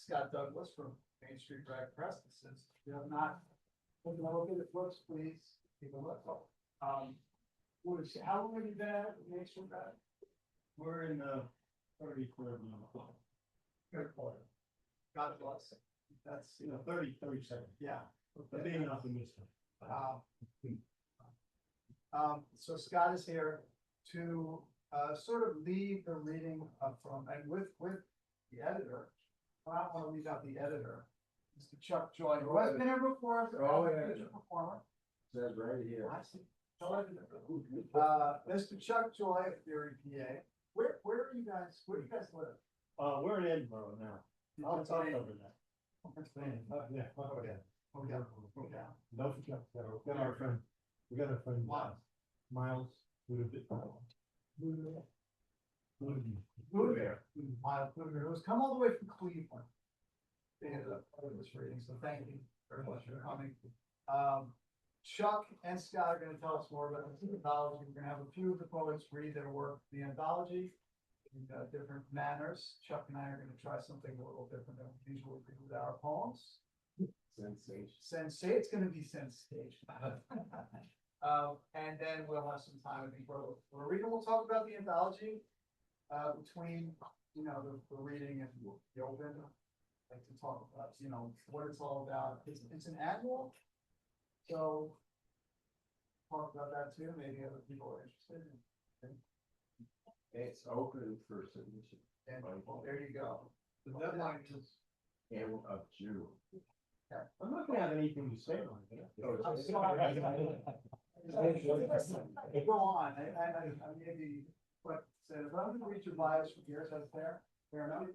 Scott Douglas from Main Street Rag Press. Since you have not taken a look at the books, please take a look. How long have you been at Main Street Rag? We're in the 33rd month. Good quarter. God bless. That's, 37. yeah. But being optimistic. So Scott is here to sort of lead the reading from, and with the editor. I don't want to leave out the editor, Mr. Chuck Joy, who has been here before. As a performer. Says right here. I see. Mr. Chuck Joy of Theory PA. Where are you guys? Where do you guys live? We're in Edinburgh now. I'll talk over that. Yeah. Okay. Oh, yeah. Oh, yeah. Don't forget, we got our friend. We got a friend. Miles. Buddha Bear. Miles Buddha Bear, who's come all the way from Cleveland. They ended up part of this reading, so thank you very much for coming. Chuck and Scott are going to tell us more about the anthology. We're going to have a few of the poets read their work, the anthology, in different manners. Chuck and I are going to try something a little different than we usually do with our poems. Sensation. It's going to be sensation. And then we'll have some time, I think, for a reading. We'll talk about the anthology between, the reading and the open. I'd like to talk about, what it's all about. It's an annual, so talk about that too. Maybe other people are interested. It's open for submission. And there you go. The deadline is end of June. I'm not gonna have anything to say on it. I'm sorry. Go on. I maybe what said, but I'm gonna read your bios from here. Is that fair? Fair enough?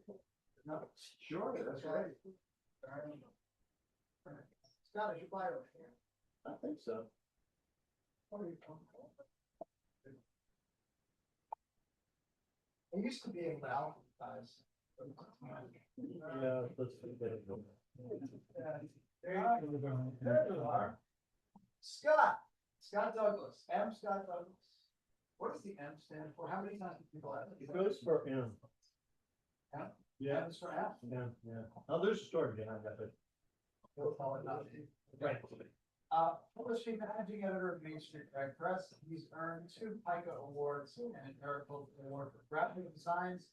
No? Sure, that's right. All right. Scott, is your bio here? I think so. What are you from? I used to be able to alphabetize. Yeah, let's forget it. There you are. Scott Douglas, M. Scott Douglas. What does the M stand for? How many times do people have it? It goes for M. M? Yeah. M is for M. Yeah. Oh, there's a story behind that, but. We'll call it not. Right. Publishing managing editor of Main Street Rag Press. He's earned 2 PICA awards and an Eric Hope Award for graphic designs.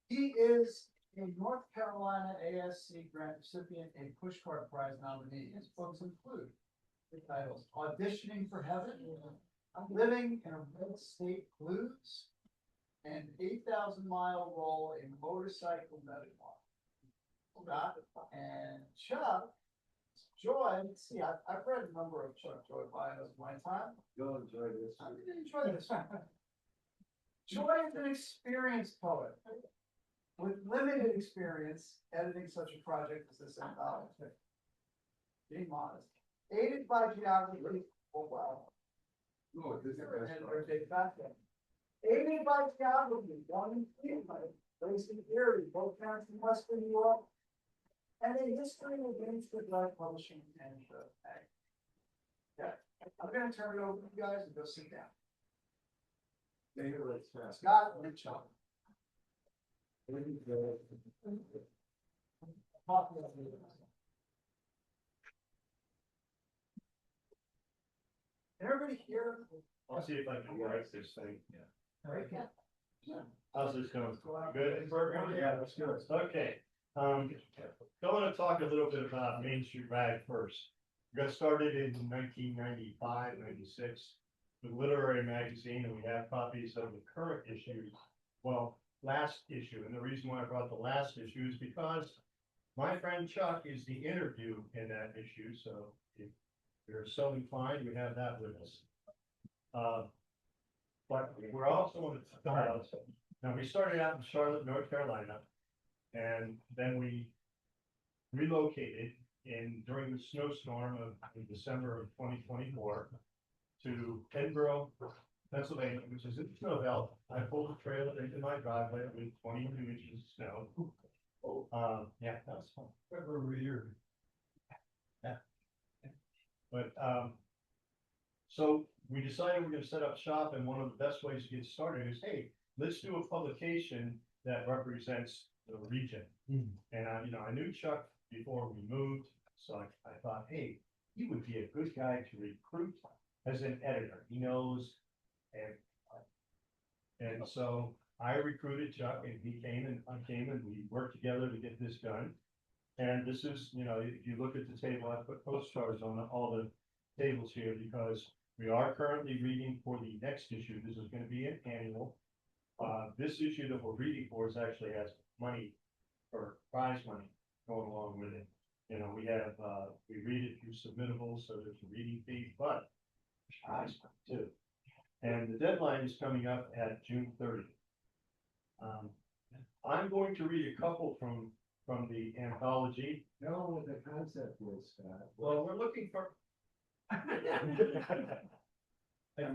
He is a North Carolina ASC grant recipient, a Pushcart Prize nominee. His books include the titles Auditioning for Heaven, Living in a Red State Blues, and 8,000-mile roll in motorcycle memoir. Scott and Chuck Joy. Let's see, I've read a number of Chuck Joy bios in my time. You'll enjoy this. I'm gonna enjoy this. Joy is an experienced poet with limited experience editing such a project as this anthology. Being modest. Aided by geography. Oh, wow. No, this is the best part. Aided by geography, born in Cleveland, raised in Erie, both parents from Western New York, and a history of Mainstreet Rag Publishing and ag. Yeah, I'm gonna turn it over to you guys and go sit down. David, let's pass. Scott and Chuck. Everybody here? I'll see if I can write this thing. Very good. How's this going? Good. Yeah, that's good. Okay. Going to talk a little bit about Main Street Rag first. We got started in 1995, 96 with Literary Magazine, and we have copies of the current issues. Well, last issue, and the reason why I brought the last issue is because my friend Chuck is the interview in that issue, so if you're so inclined, we have that with us. But we're also in the styles. Now, we started out in Charlotte, North Carolina, and then we relocated during the snowstorm in December of 2024 to Edinburgh, Pennsylvania, which is in the snow belt. I pulled a trailer into my driveway with 22 inches of snow. Yeah, that was fun. Every year. Yeah. But so we decided we're going to set up shop, and one of the best ways to get started is, hey, let's do a publication that represents the region. And I knew Chuck before we moved, so I thought, hey, he would be a good guy to recruit as an editor. He knows, and so I recruited Chuck, and he came, and I came, and we worked together to get this done. And this is, if you look at the table, I put postcards on all the tables here because we are currently reading for the next issue. This is going to be an annual. This issue that we're reading for is actually has money or prize money going along with it. We have, we read it through submittables, so there's a reading fee, but there's prize money too. And the deadline is coming up at June 30th. I'm going to read a couple from the anthology. No, what the concept is, Scott. Well, we're looking for. I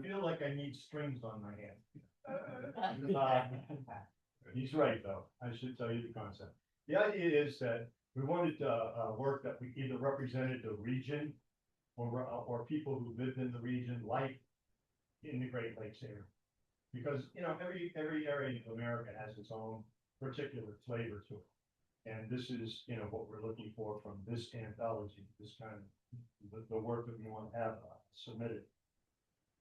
feel like I need strings on my hand. He's right, though. I should tell you the concept. The idea is that we wanted work that we either represented the region or people who lived in the region, like in the Great Lakes area. Because, every area of America has its own particular flavor to it. And this is, what we're looking for from this anthology, this kind of, the work that we want to have submitted.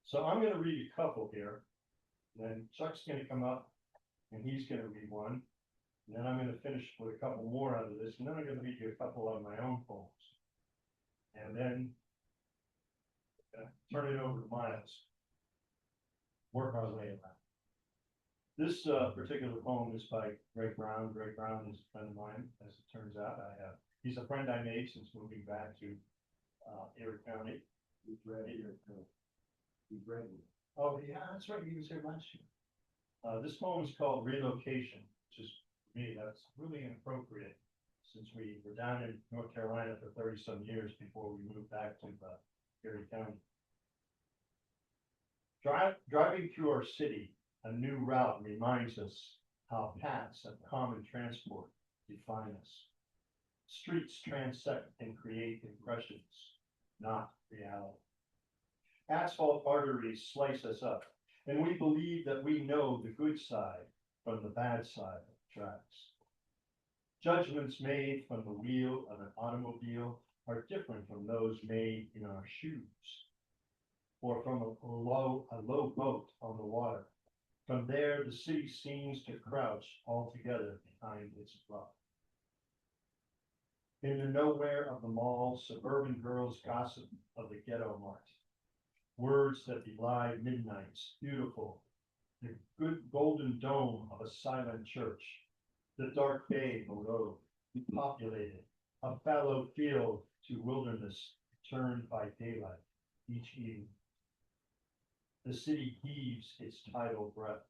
So I'm going to read a couple here. Then Chuck's going to come up and he's going to read one. And then I'm going to finish with a couple more out of this. And then I'm going to read you a couple of my own poems. And then turn it over to Miles. Work our way around. This particular poem is by Greg Brown. Greg Brown is a friend of mine, as it turns out. He's a friend I made since moving back to Erie County. We've read it. We've read it. Oh, yeah, that's right. He was here last year. This poem is called Relocation, which is, for me, that's really inappropriate since we were down in North Carolina for 30-some years before we moved back to Erie County. Driving through our city, a new route reminds us how paths of common transport define us. Streets transect and create impressions, not reality. Asphalt arteries slice us up, and we believe that we know the good side from the bad side of tracks. Judgments made from the wheel of an automobile are different from those made in our shoes, or from a low boat on the water. From there, the city seems to crouch altogether behind its bluff. In the nowhere of the mall, suburban girls gossip of the ghetto mart. Words that belie midnights, beautiful, the good golden dome of a silent church, the dark bay below, populated, a fallow field to wilderness turned by daylight each evening. The city heaves its tidal breath.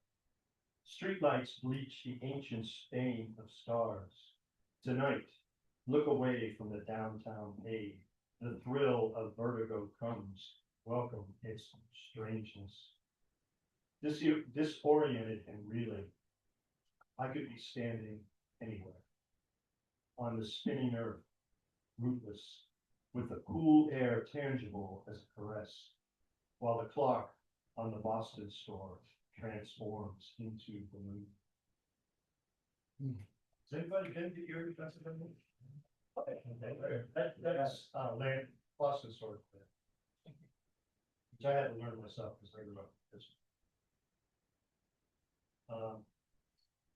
Streetlights bleach the ancient stain of stars. Tonight, look away from the downtown pave. The thrill of vertigo comes. Welcome its strangeness. Disoriented and reeling, I could be standing anywhere. On the spinning earth, rootless, with the cool air tangible as a caress, while the clock on the Boston store transforms into the moon. Has anybody been to Erie, Pennsylvania? That's land Boston store, which I had to learn myself because I grew up with this.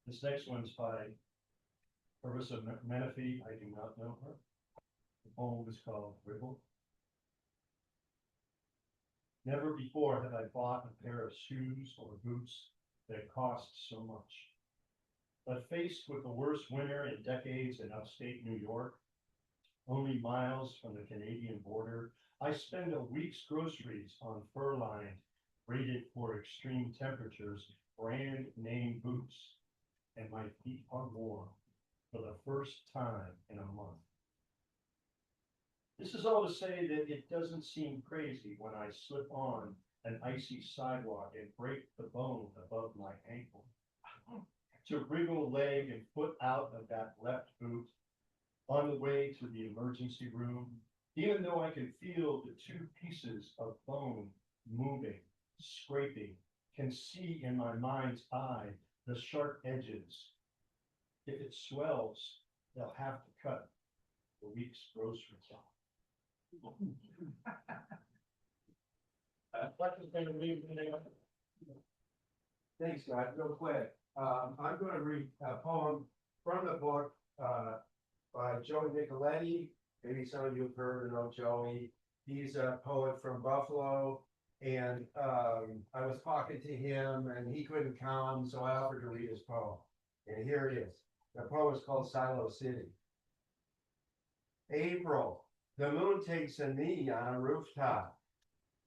This next one's by Carissa Menifee. I do not know her. The poem is called Wiggle. Never before have I bought a pair of shoes or boots that cost so much. But faced with the worst winter in decades in upstate New York, only miles from the Canadian border, I spend a week's groceries on fur-lined, rated for extreme temperatures, brand name boots, and my feet are warm for the first time in a month. This is all to say that it doesn't seem crazy when I slip on an icy sidewalk and break the bone above my ankle. To wriggle leg and foot out of that left boot on the way to the emergency room, even though I can feel the two pieces of bone moving, scraping, can see in my mind's eye the sharp edges if it swells, they'll have to cut the week's grocery count. What is going to be? Thanks, Scott, real quick. I'm gonna read a poem from the book, by Joey Nicoletti. Maybe some of you have heard or know Joey. He's a poet from Buffalo. And, I was talking to him and he couldn't come, so I offered to read his poem. And here it is. The poem is called Silo City. April, the moon takes a knee on a rooftop.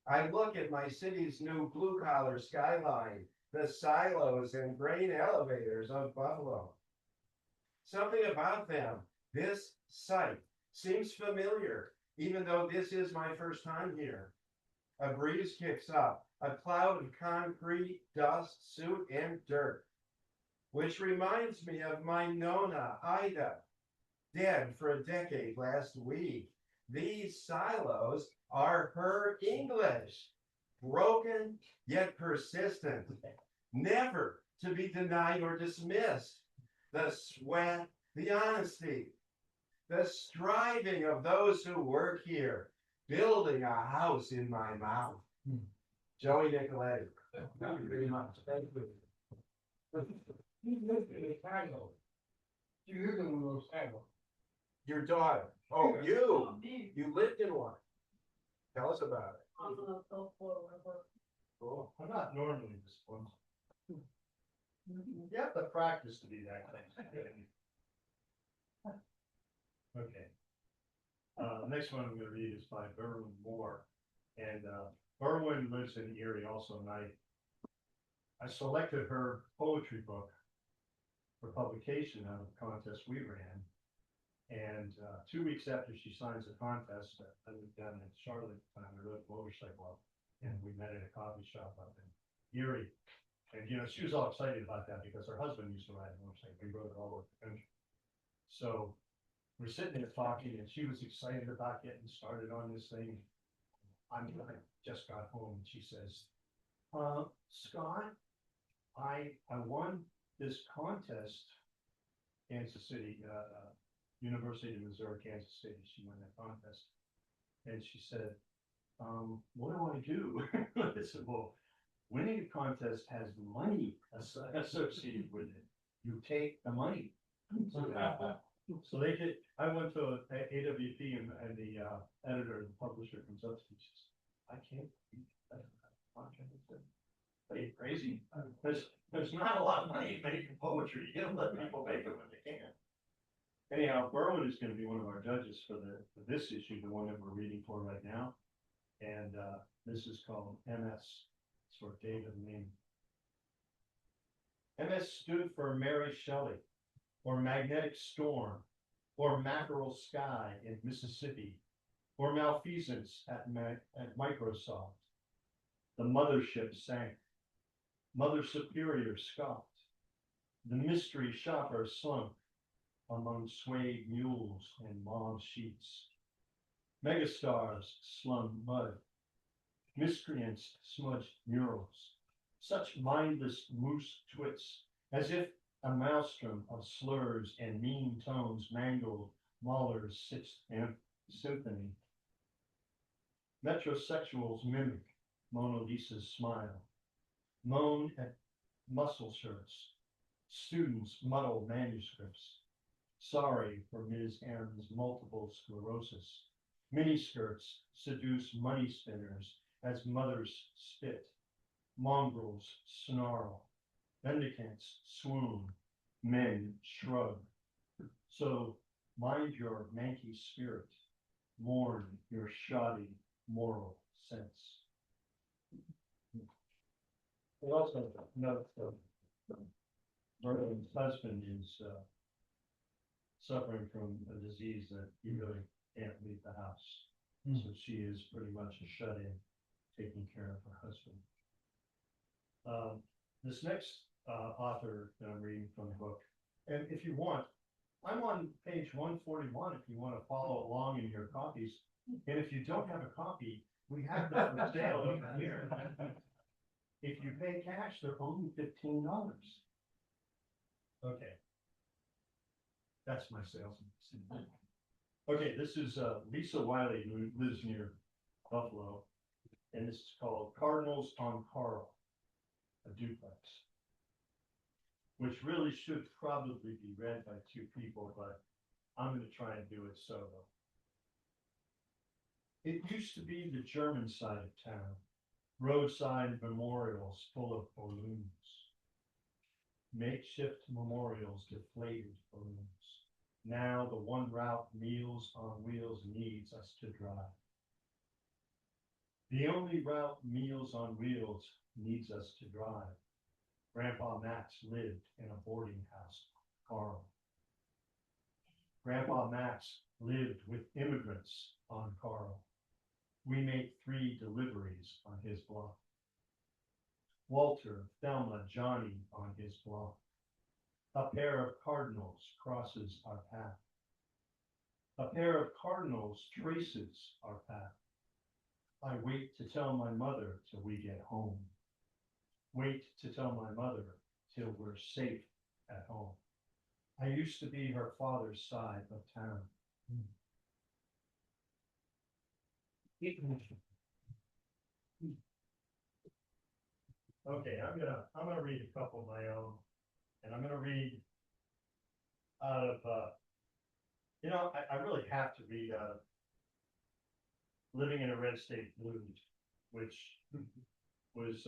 I look at my city's new blue-collar skyline, the silos and grain elevators of Buffalo. Something about them, this sight, seems familiar, even though this is my first time here. A breeze kicks up, a cloud of concrete, dust, soot, and dirt, which reminds me of my Nona, Ida, dead for a decade last week. These silos are her English, broken yet persistent, never to be denied or dismissed. The sweat, the honesty, the striving of those who work here, building a house in my mouth. Joey Nicoletti. Thank you very much. Thank you. You lived in a triangle. You lived in one of those triangles. Your daughter. Oh, you lived in one. Tell us about it. Cool. I'm not normally this one. You have to practice to be that thing. Okay. Next one I'm gonna read is by Berwin Moore. And, Berwin lives in Erie also, and I selected her poetry book for publication out of a contest we ran. And 2 weeks after she signs the contest, I went down in Charlotte, and I rode a motorcycle up, and we met at a coffee shop up in Erie. And, she was all excited about that because her husband used to ride a motorcycle. We rode it all over the country. So we're sitting there talking, and she was excited about getting started on this thing. I just got home, and she says, Scott, I won this contest, Kansas City, University of Missouri, Kansas City. She won that contest. And she said, what do I do? I said, well, winning a contest has money associated with it. You take the money. So they did. I went to AWP and the editor and publisher comes up to me. She says, I can't beat that contract. Are you crazy? There's not a lot of money making poetry. You don't let people make it when they can. Anyhow, Berwin is going to be one of our judges for this issue, the one that we're reading for right now. And this is called MS. It's for David Lane. MS stood for Mary Shelley, or Magnetic Storm, or Mackerel Sky in Mississippi, or Malfeasance at Microsoft. The mothership sank. Mother Superior scoffed. The mystery shopper slunk among swayed mules and mauve sheets. Megastars slung mud. Miscreants smudged murals. Such mindless moose twits, as if a maelstrom of slurs and mean tones mangled Mahler's Sixth Symphony. Metrosexuals mimic Mona Lisa's smile, moan at muscle shirts. Students muddle manuscripts, sorry for Ms. M's multiple sclerosis. Miniskirts seduce money spinners as mothers spit. Mongrels snarl. Mendicants swoon. Men shrug. So mind your manky spirit. Mourn your shoddy moral sense. We also note that Berwin's husband is suffering from a disease that he really can't leave the house. So she is pretty much a shut-in, taking care of her husband. This next author that I'm reading from the book, and if you want, I'm on page 141 if you want to follow along in your copies. And if you don't have a copy, we have them for sale over here. If you pay cash, they're only $15. Okay. That's my salesman. Okay, this is Lisa Wiley, who lives near Buffalo. And this is called Cardinals on Carl, a duplex. Which really should probably be read by two people, but I'm gonna try and do it solo. It used to be the German side of town, roadside memorials full of balloons. Makeshift memorials, deflated balloons. Now the one route Meals on Wheels needs us to drive. The only route Meals on Wheels needs us to drive. Grandpa Max lived in a boarding house, Carl. Grandpa Max lived with immigrants on Carl. We make 3 deliveries on his block. Walter, Thelma, Johnny on his block. A pair of cardinals crosses our path. A pair of cardinals traces our path. I wait to tell my mother till we get home. Wait to tell my mother till we're safe at home. I used to be her father's side of town. Okay, I'm gonna read a couple of my own, and I'm gonna read out of I really have to read out of Living in a Red State Blues, which was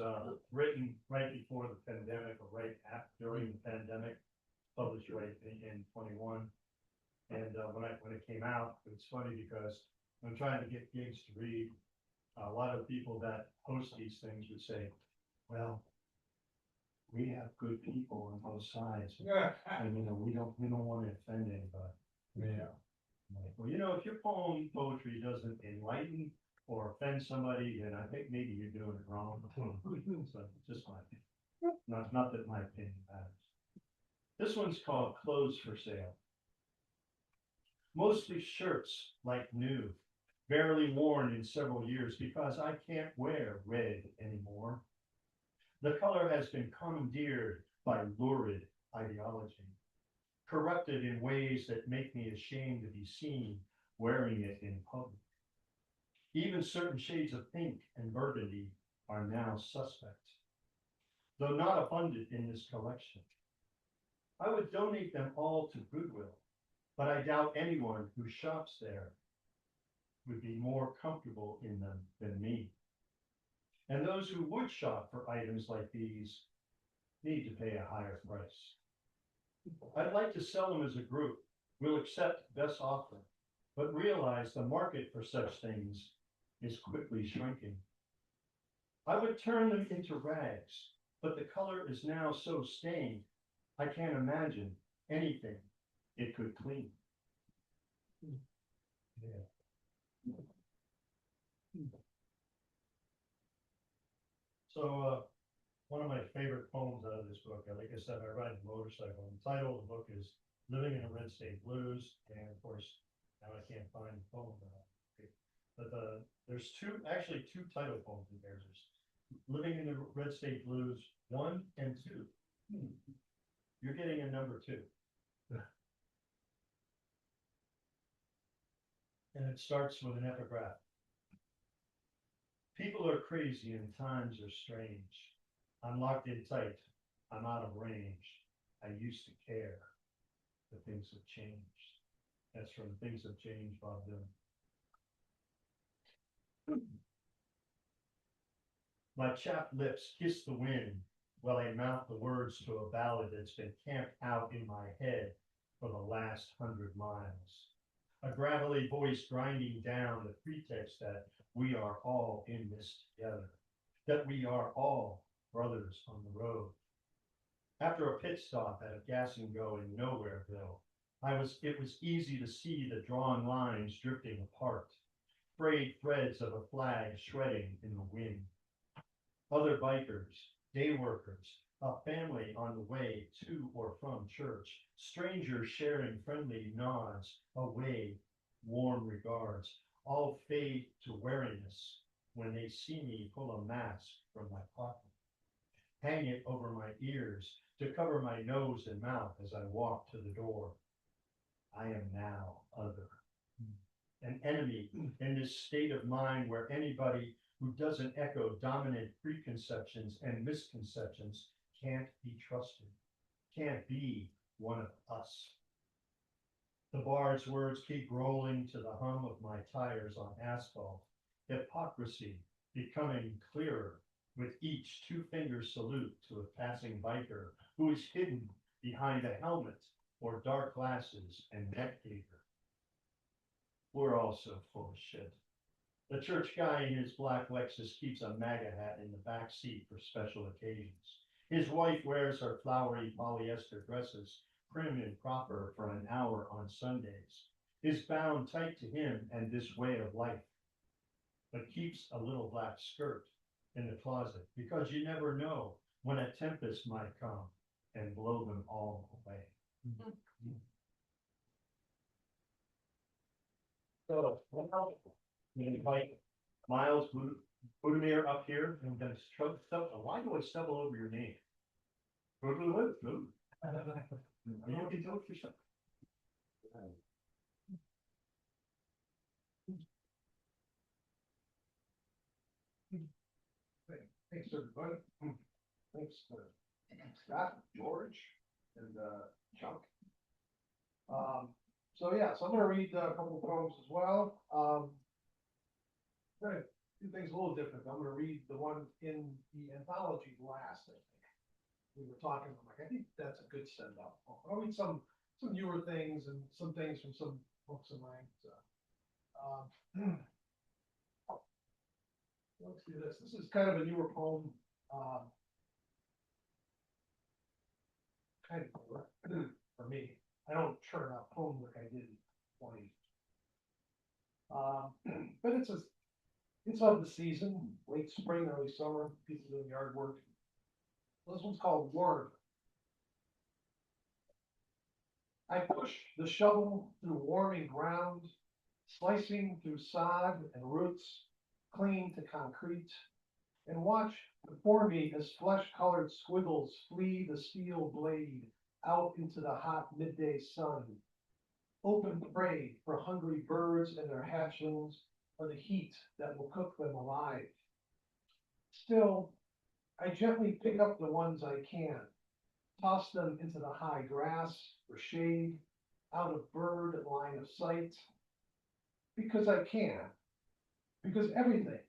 written right before the pandemic or right after during the pandemic, published right in 21. And when it came out, it's funny because I'm trying to get gigs to read. A lot of people that host these things would say, well, we have good people on both sides. And we don't want to offend anybody. Yeah. Like, well, if your poetry doesn't enlighten or offend somebody, then I think maybe you're doing it wrong. So just my opinion. Not that my opinion matters. This one's called Clothes for Sale. Mostly shirts like new, barely worn in several years because I can't wear red anymore. The color has been commandeered by lurid ideology, corrupted in ways that make me ashamed to be seen wearing it in public. Even certain shades of pink and burgundy are now suspect, though not abundant in this collection. I would donate them all to Goodwill, but I doubt anyone who shops there would be more comfortable in them than me. And those who would shop for items like these need to pay a higher price. I'd like to sell them as a group. We'll accept best offer, but realize the market for such things is quickly shrinking. I would turn them into rags, but the color is now so stained, I can't imagine anything it could clean. Yeah. So, one of my favorite poems out of this book, like I said, I ride a motorcycle. The title of the book is Living in a Red State Blues, and of course, now I can't find the poem. But there's two title poems in there. There's Living in the Red State Blues 1 and 2. You're getting a number 2. And it starts with an epigraph. People are crazy and times are strange. I'm locked in tight. I'm out of range. I used to care, but things have changed. That's from Things Have Changed, Bob Dylan. My chapped lips kiss the wind while I mouth the words to a ballad that's been camped out in my head for the last 100 miles. A gravelly voice grinding down the pretext that we are all in this together, that we are all brothers on the road. After a pit stop at a gas and go in Nowhereville, it was easy to see the drawn lines drifting apart, frayed threads of a flag shredding in the wind. Other bikers, day workers, a family on the way to or from church, strangers sharing friendly nods, away, warm regards, all fade to wariness when they see me pull a mask from my pocket, hang it over my ears to cover my nose and mouth as I walk to the door. I am now other. An enemy in this state of mind where anybody who doesn't echo dominant preconceptions and misconceptions can't be trusted, can't be one of us. The bard's words keep rolling to the hum of my tires on asphalt, hypocrisy becoming clearer with each two-finger salute to a passing biker who is hidden behind a helmet or dark glasses and neck gaiter. We're all so full of shit. The church guy in his black Lexus keeps a MAGA hat in the back seat for special occasions. His wife wears her flowery polyester dresses, prim and proper, for an hour on Sundays, is bound tight to him and this way of life, but keeps a little black skirt in the closet because you never know when a tempest might come and blow them all away. So, well, we invite Miles Budimir up here, and I'm gonna why do I stumble over your name? You can do it yourself. Thanks, everybody. Thanks, Scott, George, and Chuck. So I'm gonna read a couple of poems as well. Gonna do things a little different. I'm gonna read the one in the anthology last, I think. We were talking, I'm like, I think that's a good send up. I'll read some newer things and some things from some books of mine. Let's do this. This is kind of a newer poem. Kind of for me. I don't churn out poems like I did in 20. But it's of the season, late spring, early summer, people doing yard work. This one's called Worm. I push the shovel through warming ground, slicing through sod and roots, clean to concrete, and watch before me as flesh-colored squiggles flee the steel blade out into the hot midday sun. Open prey for hungry birds and their hatchlings, or the heat that will cook them alive. Still, I gently pick up the ones I can, toss them into the high grass for shade, out of bird line of sight, because I can, because everything,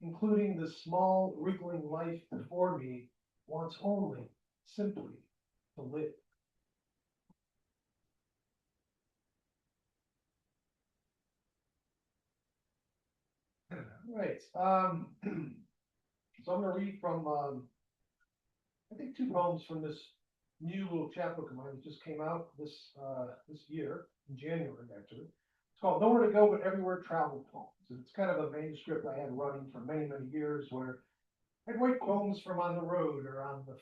including the small wriggling life before me, wants only, simply, to live. Right. So I'm going to read from, I think, two poems from this new little chapbook of mine that just came out this year, in January, actually. It's called Nowhere to Go But Everywhere Travel Poems. And it's kind of a manuscript I had running for many, many years where I'd write poems from on the road or on the,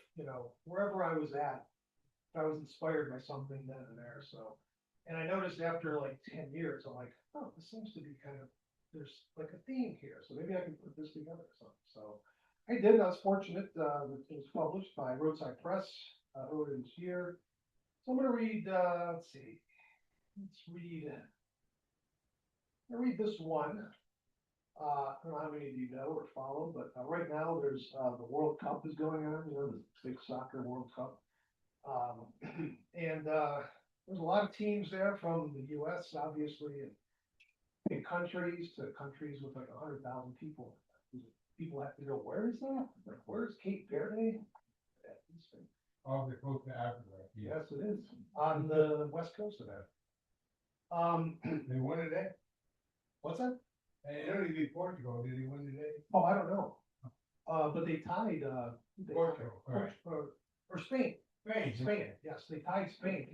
wherever I was at. I was inspired by something then and there. So, and I noticed after like 10 years, I'm like, oh, this seems to be kind of, there's like a theme here. So maybe I can put this together or something. So I did. I was fortunate that it was published by Roadside Press earlier this year. So I'm going to read, let's see, I'll read this one. I don't know how many of you know or follow, but right now there's the World Cup is going on, the big soccer World Cup. And there's a lot of teams there from the US, obviously, and big countries to countries with like 100,000 people. People have to go, where is that? Like, where's Cape Verde? Off the coast of Africa. Yes, it is. On the west coast of that. They won today? What's that? It only beat Portugal. Did he win today? Oh, I don't know. But they tied Portugal, right. or Spain. Spain, yes, they tied Spain.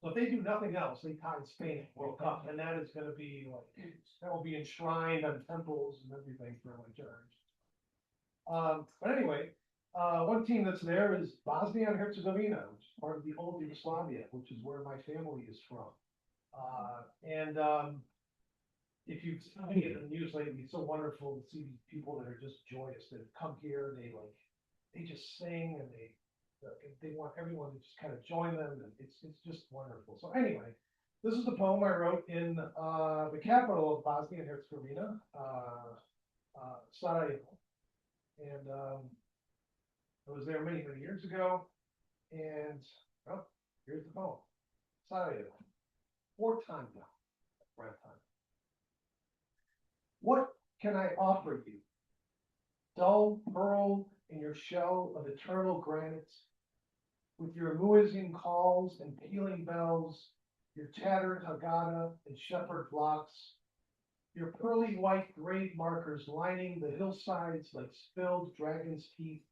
So if they do nothing else, they tied Spain at World Cup, and that is going to be like, that will be enshrined on temples and everything for like generations. But anyway, one team that's there is Bosnia and Herzegovina, which is part of the old Yugoslavia, which is where my family is from. If you've seen it in the news lately, it's so wonderful to see these people that are just joyous that have come here. They just sing and They want everyone to just kind of join them, and it's just wonderful. So anyway, this is the poem I wrote in the capital of Bosnia and Herzegovina, Sarajevo. And I was there many, many years ago, and well, here's the poem. Sarajevo, 4 times now, right time. What can I offer you? Dull pearl in your shell of eternal granite, with your muezzin calls and pealing bells, your tattered Haggadah and shepherd flocks, your pearly white grave markers lining the hillsides like spilled dragon's teeth,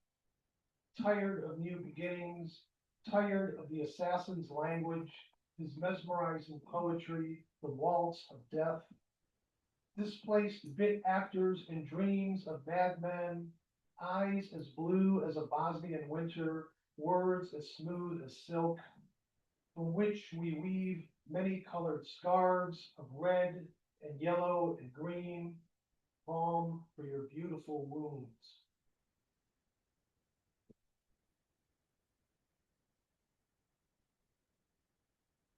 tired of new beginnings, tired of the assassin's language, his mesmerizing poetry, the waltz of death. Displaced bit actors and dreams of madmen, eyes as blue as a Bosnian winter, words as smooth as silk, from which we weave many colored scarves of red and yellow and green, balm for your beautiful wounds.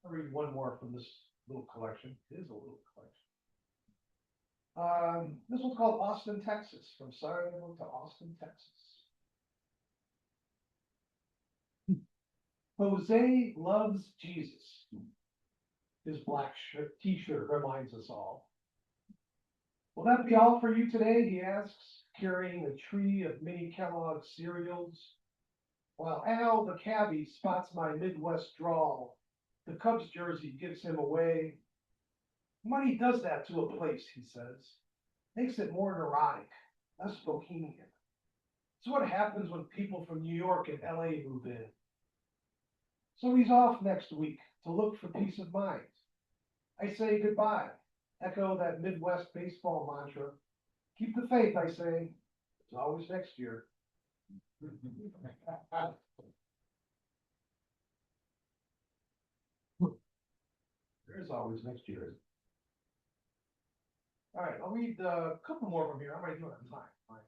I'll read one more from this little collection. It is a little collection. This one's called Austin, Texas, from Sarajevo to Austin, Texas. Jose loves Jesus. His black t-shirt reminds us all. Will that be all for you today? He asks, carrying a tree of mini Kellogg's cereals. While Al, the cabbie, spots my Midwest drawl, the Cubs jersey gives him away. Money does that to a place, he says. Makes it more neurotic, less bohemian. It's what happens when people from New York and LA move in. So he's off next week to look for peace of mind. I say goodbye, echo that Midwest baseball mantra. Keep the faith, I say. It's always next year. There's always next year. All right, I'll read a couple more from here. I'm already doing it on time. All right.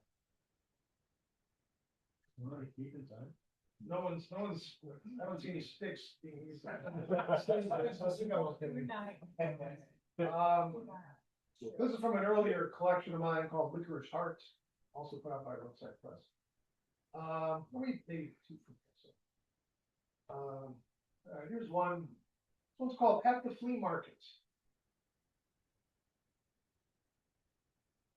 No one's, I haven't seen any sticks being used. This is from an earlier collection of mine called Licorice Heart, also put out by Roadside Press. Let me maybe 2 from this. All right, here's one. This one's called At the Flea Market.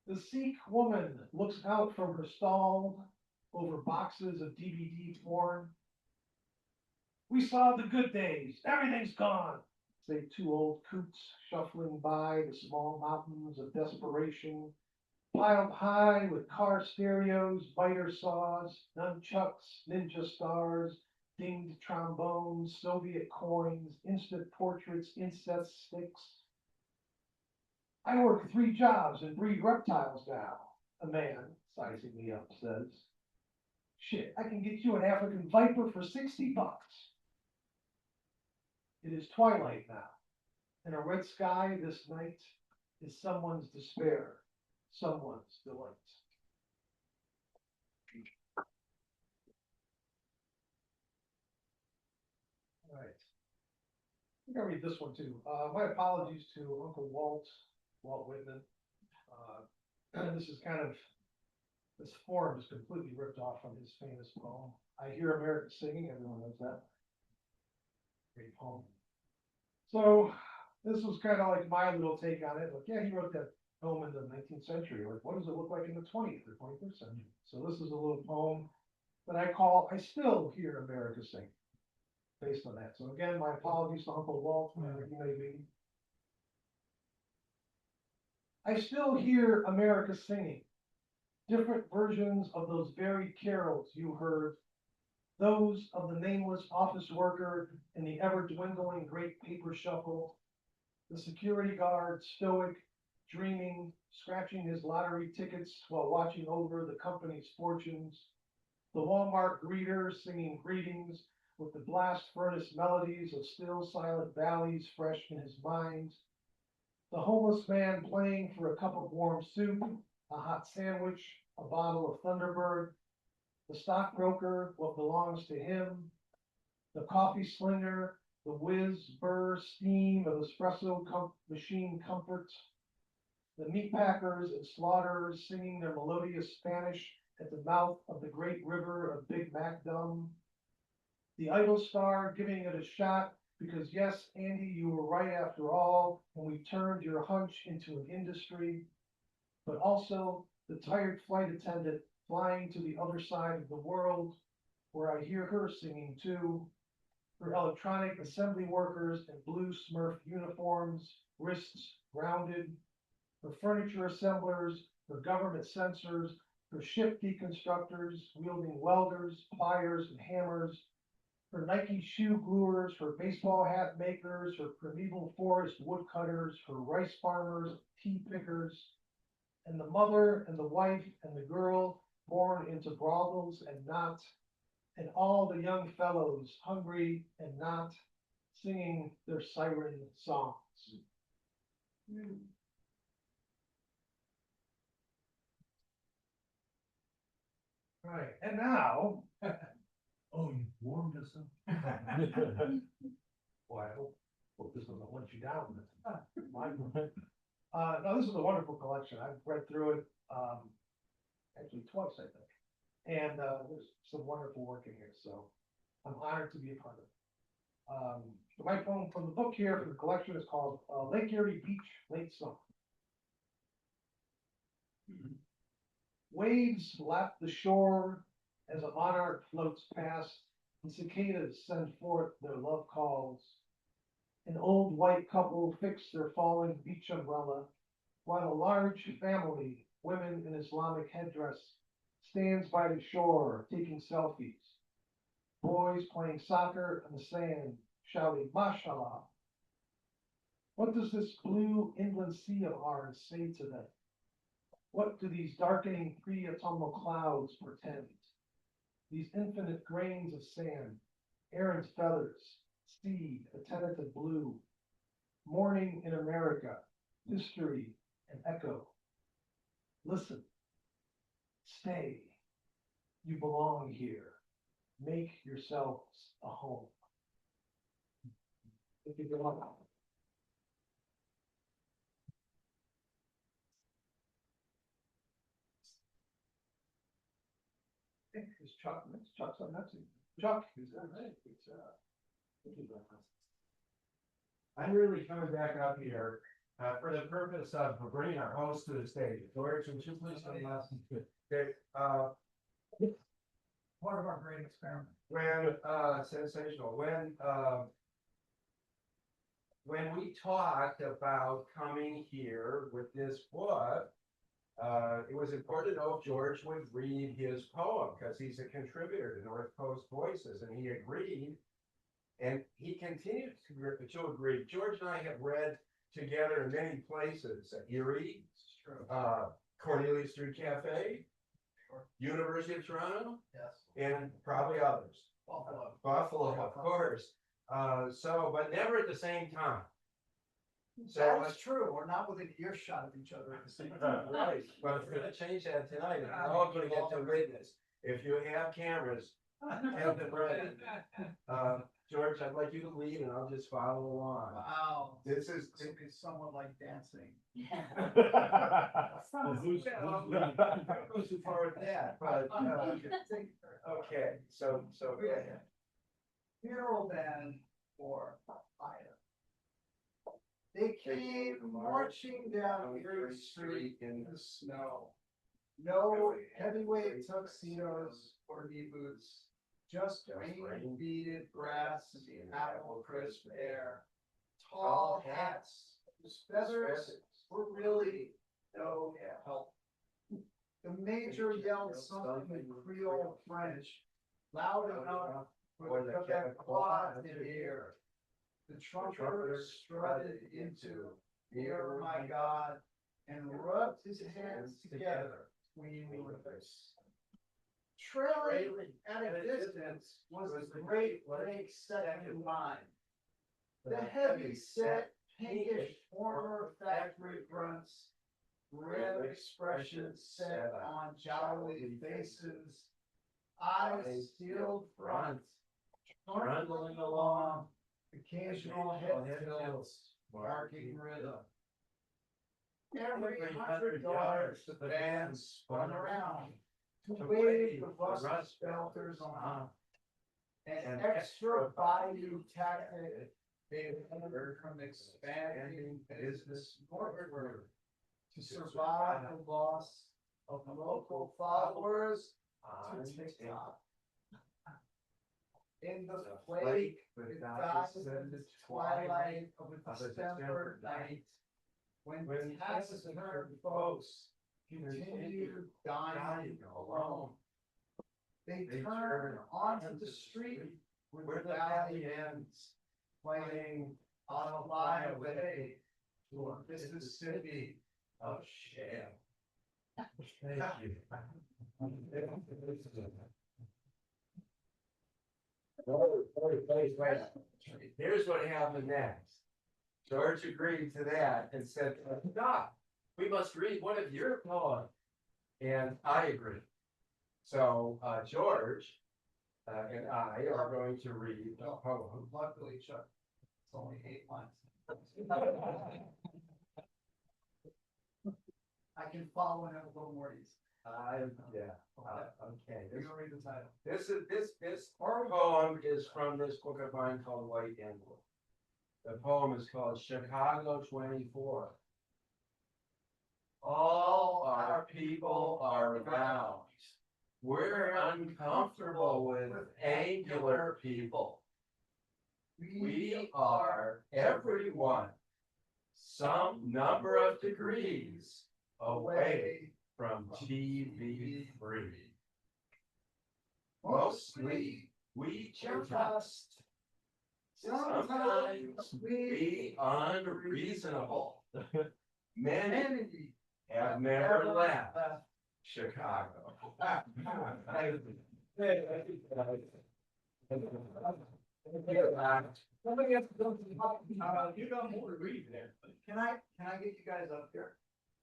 The Sikh woman looks out from her stall over boxes of DVD porn. We saw the good days. Everything's gone, say 2 old coots shuffling by the small mountains of desperation, piled high with car stereos, biter saws, nunchucks, ninja stars, dinged trombones, Soviet coins, instant portraits, incest sticks. I work 3 jobs and breed reptiles now, a man, sizing me up, says. Shit, I can get you an African viper for $60. It is twilight now, and a red sky this night is someone's despair, someone's delight. All right. I think I'll read this one too. My apologies to Uncle Walt Whitman. This is kind of, this form is completely ripped off from his famous poem, I Hear America Singing. Everyone knows that. Great poem. So this was kind of like my little take on it. Like, yeah, he wrote that poem in the 19th century. Like, what does it look like in the 20th or 21st century? So this is a little poem that I Still Hear America Sing, based on that. So again, my apologies to Uncle Walt, wherever he may be. I still hear America singing, different versions of those very carols you heard, those of the nameless office worker in the ever-dwindling great paper shuffle, the security guard stoic, dreaming, scratching his lottery tickets while watching over the company's fortunes, the Walmart greeter singing greetings with the blast furnace melodies of still silent valleys fresh in his mind, the homeless man playing for a cup of warm soup, a hot sandwich, a bottle of Thunderbird, the stockbroker, what belongs to him, the coffee slinger, the whiz, burr, steam of espresso machine comforts, the meat packers and slaughterers singing their melodious Spanish at the mouth of the great river of Big Mac Dum, the idol star giving it a shot because yes, Andy, you were right after all, when we turned your hunch into an industry, but also the tired flight attendant flying to the other side of the world, where I hear her singing too, her electronic assembly workers in blue Smurf uniforms, wrists grounded, her furniture assemblers, her government censors, her ship deconstructors wielding welders, pliers, and hammers, her Nike shoe gluers, her baseball hat makers, her primeval forest woodcutters, her rice farmers, tea pickers, and the mother and the wife and the girl born into brothels and not, and all the young fellows hungry and not, singing their siren songs. Right, and now, Oh, you warmed us up. boy, I hope this doesn't let you down. No, this is a wonderful collection. I've read through it, actually twice, I think. And, there's some wonderful work in here, so I'm honored to be a part of it. The microphone from the book here for the collection is called, Lake Erie Beach, Late Summer. Waves lap the shore as a monarch floats past, and cicadas send forth their love calls. An old white couple fix their falling beach umbrella, while a large family, women in Islamic headdress, stands by the shore taking selfies. Boys playing soccer in the sand, shouting mashallah. What does this blue inland sea of ours say to them? What do these darkening pre-autumnal clouds portend? These infinite grains of sand, errant feathers, seed, a tentative blue, morning in America, history and echo. Listen, stay, you belong here, make yourselves a home. Thank you very much. It's Chuck's on that team. Chuck, is that right? It's, thank you very much. I'm really coming back up here, for the purpose of bringing our host to the stage. George, would you please come up? Okay, Part of our great experiment. when, sensational, when we talked about coming here with this book, it was important to know if George would read his poem, because he's a contributor to North Coast Voices, and he agreed. And he continued to agree. George and I have read together in many places, at Erie, Cornelius Street Cafe, University of Toronto, Yes. and probably others. Buffalo, of course. But never at the same time. So That's true, we're not within earshot of each other at the same time. right, but we're gonna change that tonight, and we're all gonna get to witness. If you have cameras, have them ready. George, I'd like you to lead, and I'll just follow along. Wow. This is, This is somewhat like dancing. Well, who's goes too far with that, but, okay, so go ahead. Funeral band for fire. They came marching down Erie Street in the snow. No heavyweight tuxedos or knee boots, just rain beaded grass and apple crisp air. Tall hats whose feathers were really no help. The major yelled something in Creole French, loud enough for the Quebecois to hear. The trumpeter strutted into, "Hear my God," and rubbed his hands together between the rivers. Trailing at a distance was the great lake second line. The heavy set, pinkish former factory fronts, grim expressions set on jowly faces, eyes sealed front, trundling along, occasional head tilts, marking rhythm. Every 100 yards, the band spun around to wave the rust belters on. An extra bayou tactic they learned from expanding business northward to survive the loss of local followers to TikTok. In the flake, it dies in the twilight of a December night, when taciturn folks continue dying alone. They turn onto the street where the valley ends, playing on a lie away to a Mississippi of shale. Thank you. Here's what happened next. George agreed to that and said, Doc, we must read one of your poems. And I agreed. So, George and I are going to read a poem. Luckily, Chuck, it's only 8 months. I can follow it a little more easy. Okay. You're gonna read the title. This poem is from this book of mine called White Envelope. The poem is called Chicago 24. All our people are round. We're uncomfortable with angular people. We are everyone some number of degrees away from TV free. Mostly we just sometimes be unreasonable. Many have never left Chicago. You got more to read there. Can I get you guys up here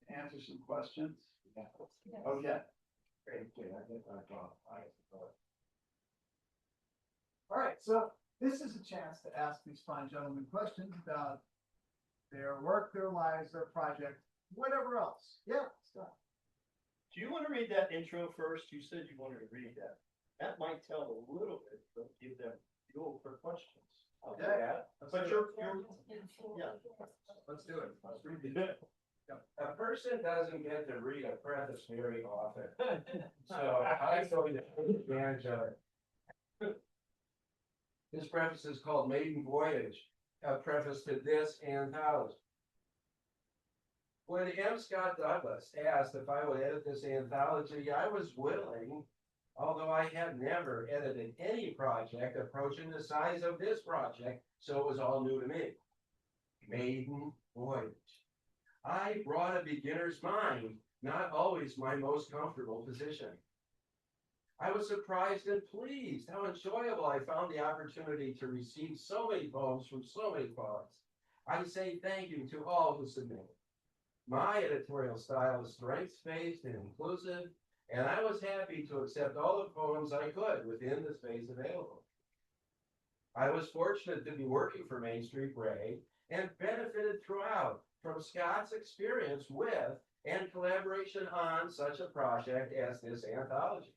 to answer some questions? Okay. All right, so this is a chance to ask these fine gentlemen questions about their work, their lives, their project, whatever else. Yeah, Scott. Do you want to read that intro first? You said you wanted to read that. That might tell a little bit, but give them fuel for questions. Okay. But you're, yeah. Let's do it. Let's read it. A person doesn't get to read a preface very often, so I'm going to take advantage of it. This preface is called Maiden Voyage, a preface to this anthology. When M. Scott Douglas asked if I would edit this anthology, I was willing, although I had never edited any project approaching the size of this project, so it was all new to me. Maiden Voyage. I brought a beginner's mind, not always my most comfortable position. I was surprised and pleased how enjoyable I found the opportunity to receive so many poems from so many poets. I say thank you to all who submitted. My editorial style is strengths-based and inclusive, and I was happy to accept all the poems I could within the space available. I was fortunate to be working for Main Street Ray and benefited throughout from Scott's experience with and collaboration on such a project as this anthology.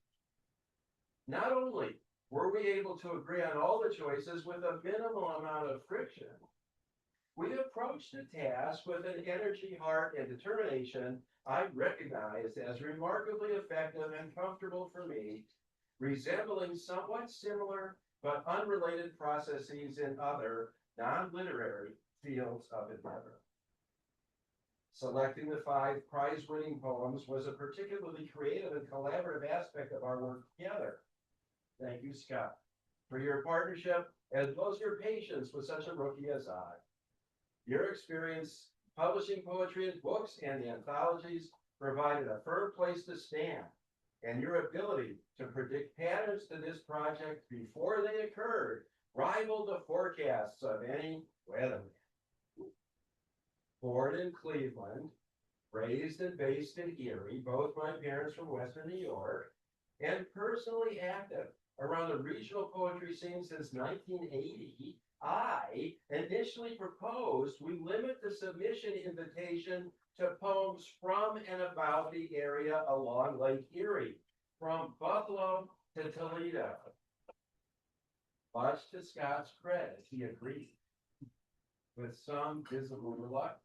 Not only were we able to agree on all the choices with a minimal amount of friction, we approached the task with an energy, heart, and determination I recognized as remarkably effective and comfortable for me, resembling somewhat similar but unrelated processes in other non-literary fields of endeavor. Selecting the 5 prize-winning poems was a particularly creative and collaborative aspect of our work together. Thank you, Scott, for your partnership as well as your patience with such a rookie as I. Your experience publishing poetry in books and the anthologies provided a firm place to stand, and your ability to predict patterns to this project before they occurred rivaled the forecasts of any weatherman. Born in Cleveland, raised and based in Erie, both my parents from Western New York, and personally active around the regional poetry scene since 1980, I initially proposed we limit the submission invitation to poems from and about the area along Lake Erie, from Buffalo to Toledo. Much to Scott's credit, he agreed, with some visible reluctance.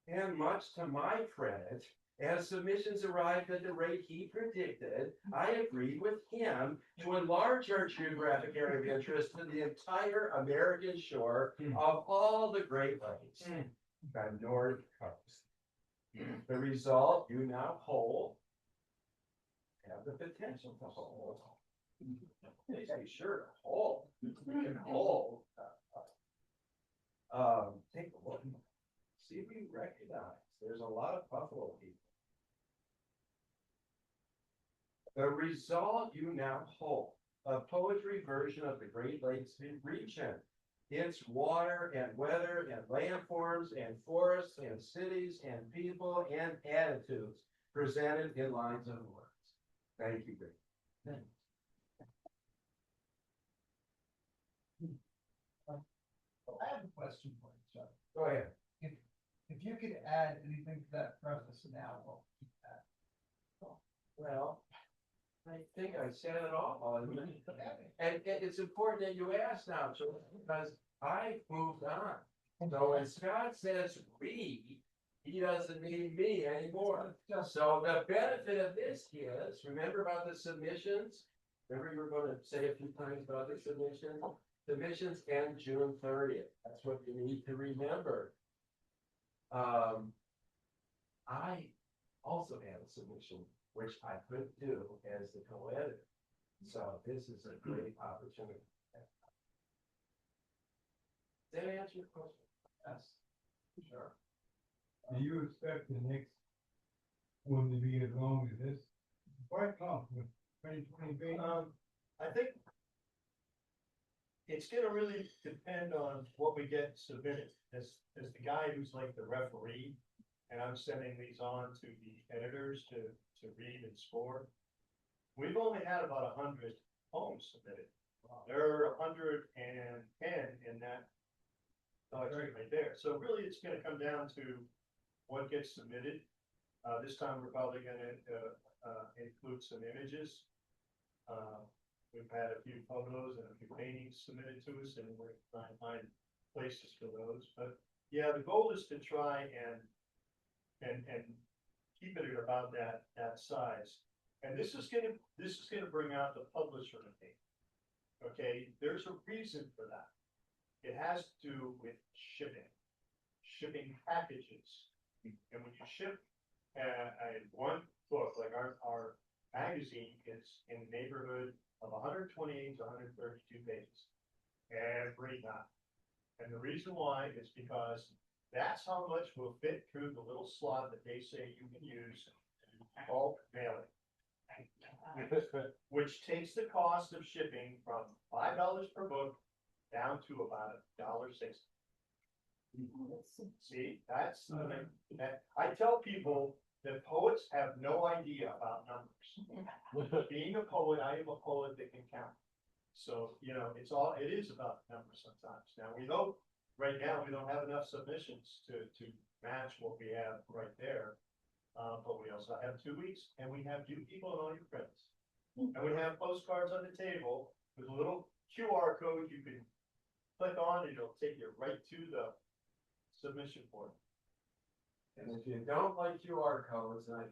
And much to my credit, as submissions arrived at the rate he predicted, I agreed with him to enlarge our geographic area of interest to the entire American shore of all the Great Lakes, the North Coast. The result you now hold have the potential to hold. Please be sure to hold. You can hold. Take a look. See if you recognize. There's a lot of Buffalo people. The result you now hold, a poetry version of the Great Lakes region. Its water and weather and landforms and forests and cities and people and attitudes presented in lines of words. Thank you, Greg. Thanks. I have a question for you, Chuck. Go ahead. If you could add anything to that preface now, what would you add? Well, I think I said it all. And it's important that you ask now, Joe, because I moved on. So when Scott says we, he doesn't mean me anymore. So the benefit of this is, remember about the submissions? Remember you were going to say a few times about the submissions? Submissions end June 30th. That's what you need to remember. I also have a submission, which I could do as the co-editor. So this is a great opportunity. Does that answer your question? Yes, sure. Do you expect the next one to be as long as this? Quite long, with 2020 I think it's gonna really depend on what we get submitted, as the guy who's like the referee, and I'm sending these on to the editors to read and score. We've only had about 100 poems submitted. There are 110 in that document right there. So really, it's gonna come down to what gets submitted. This time, we're probably gonna include some images. We've had a few photos and a few paintings submitted to us, and we're trying to find places for those. But yeah, the goal is to try and keep it at about that size. And this is gonna bring out the publisher in me. Okay, there's a reason for that. It has to do with shipping packages. And when you ship one book, like our magazine is in the neighborhood of 128 to 132 pages every night. And the reason why is because that's how much will fit through the little slot that they say you can use to bulk mailing. Which takes the cost of shipping from $5 per book down to about $1.60. See, that's that I tell people that poets have no idea about numbers. Being a poet, I am a poet that can count. So, you know, it is about numbers sometimes. Now we hope right now we don't have enough submissions to match what we have right there. But we also have 2 weeks, and we have new people and all your friends. And we have postcards on the table with a little QR code you can click on, and it'll take you right to the submission form. And if you don't like QR codes, and I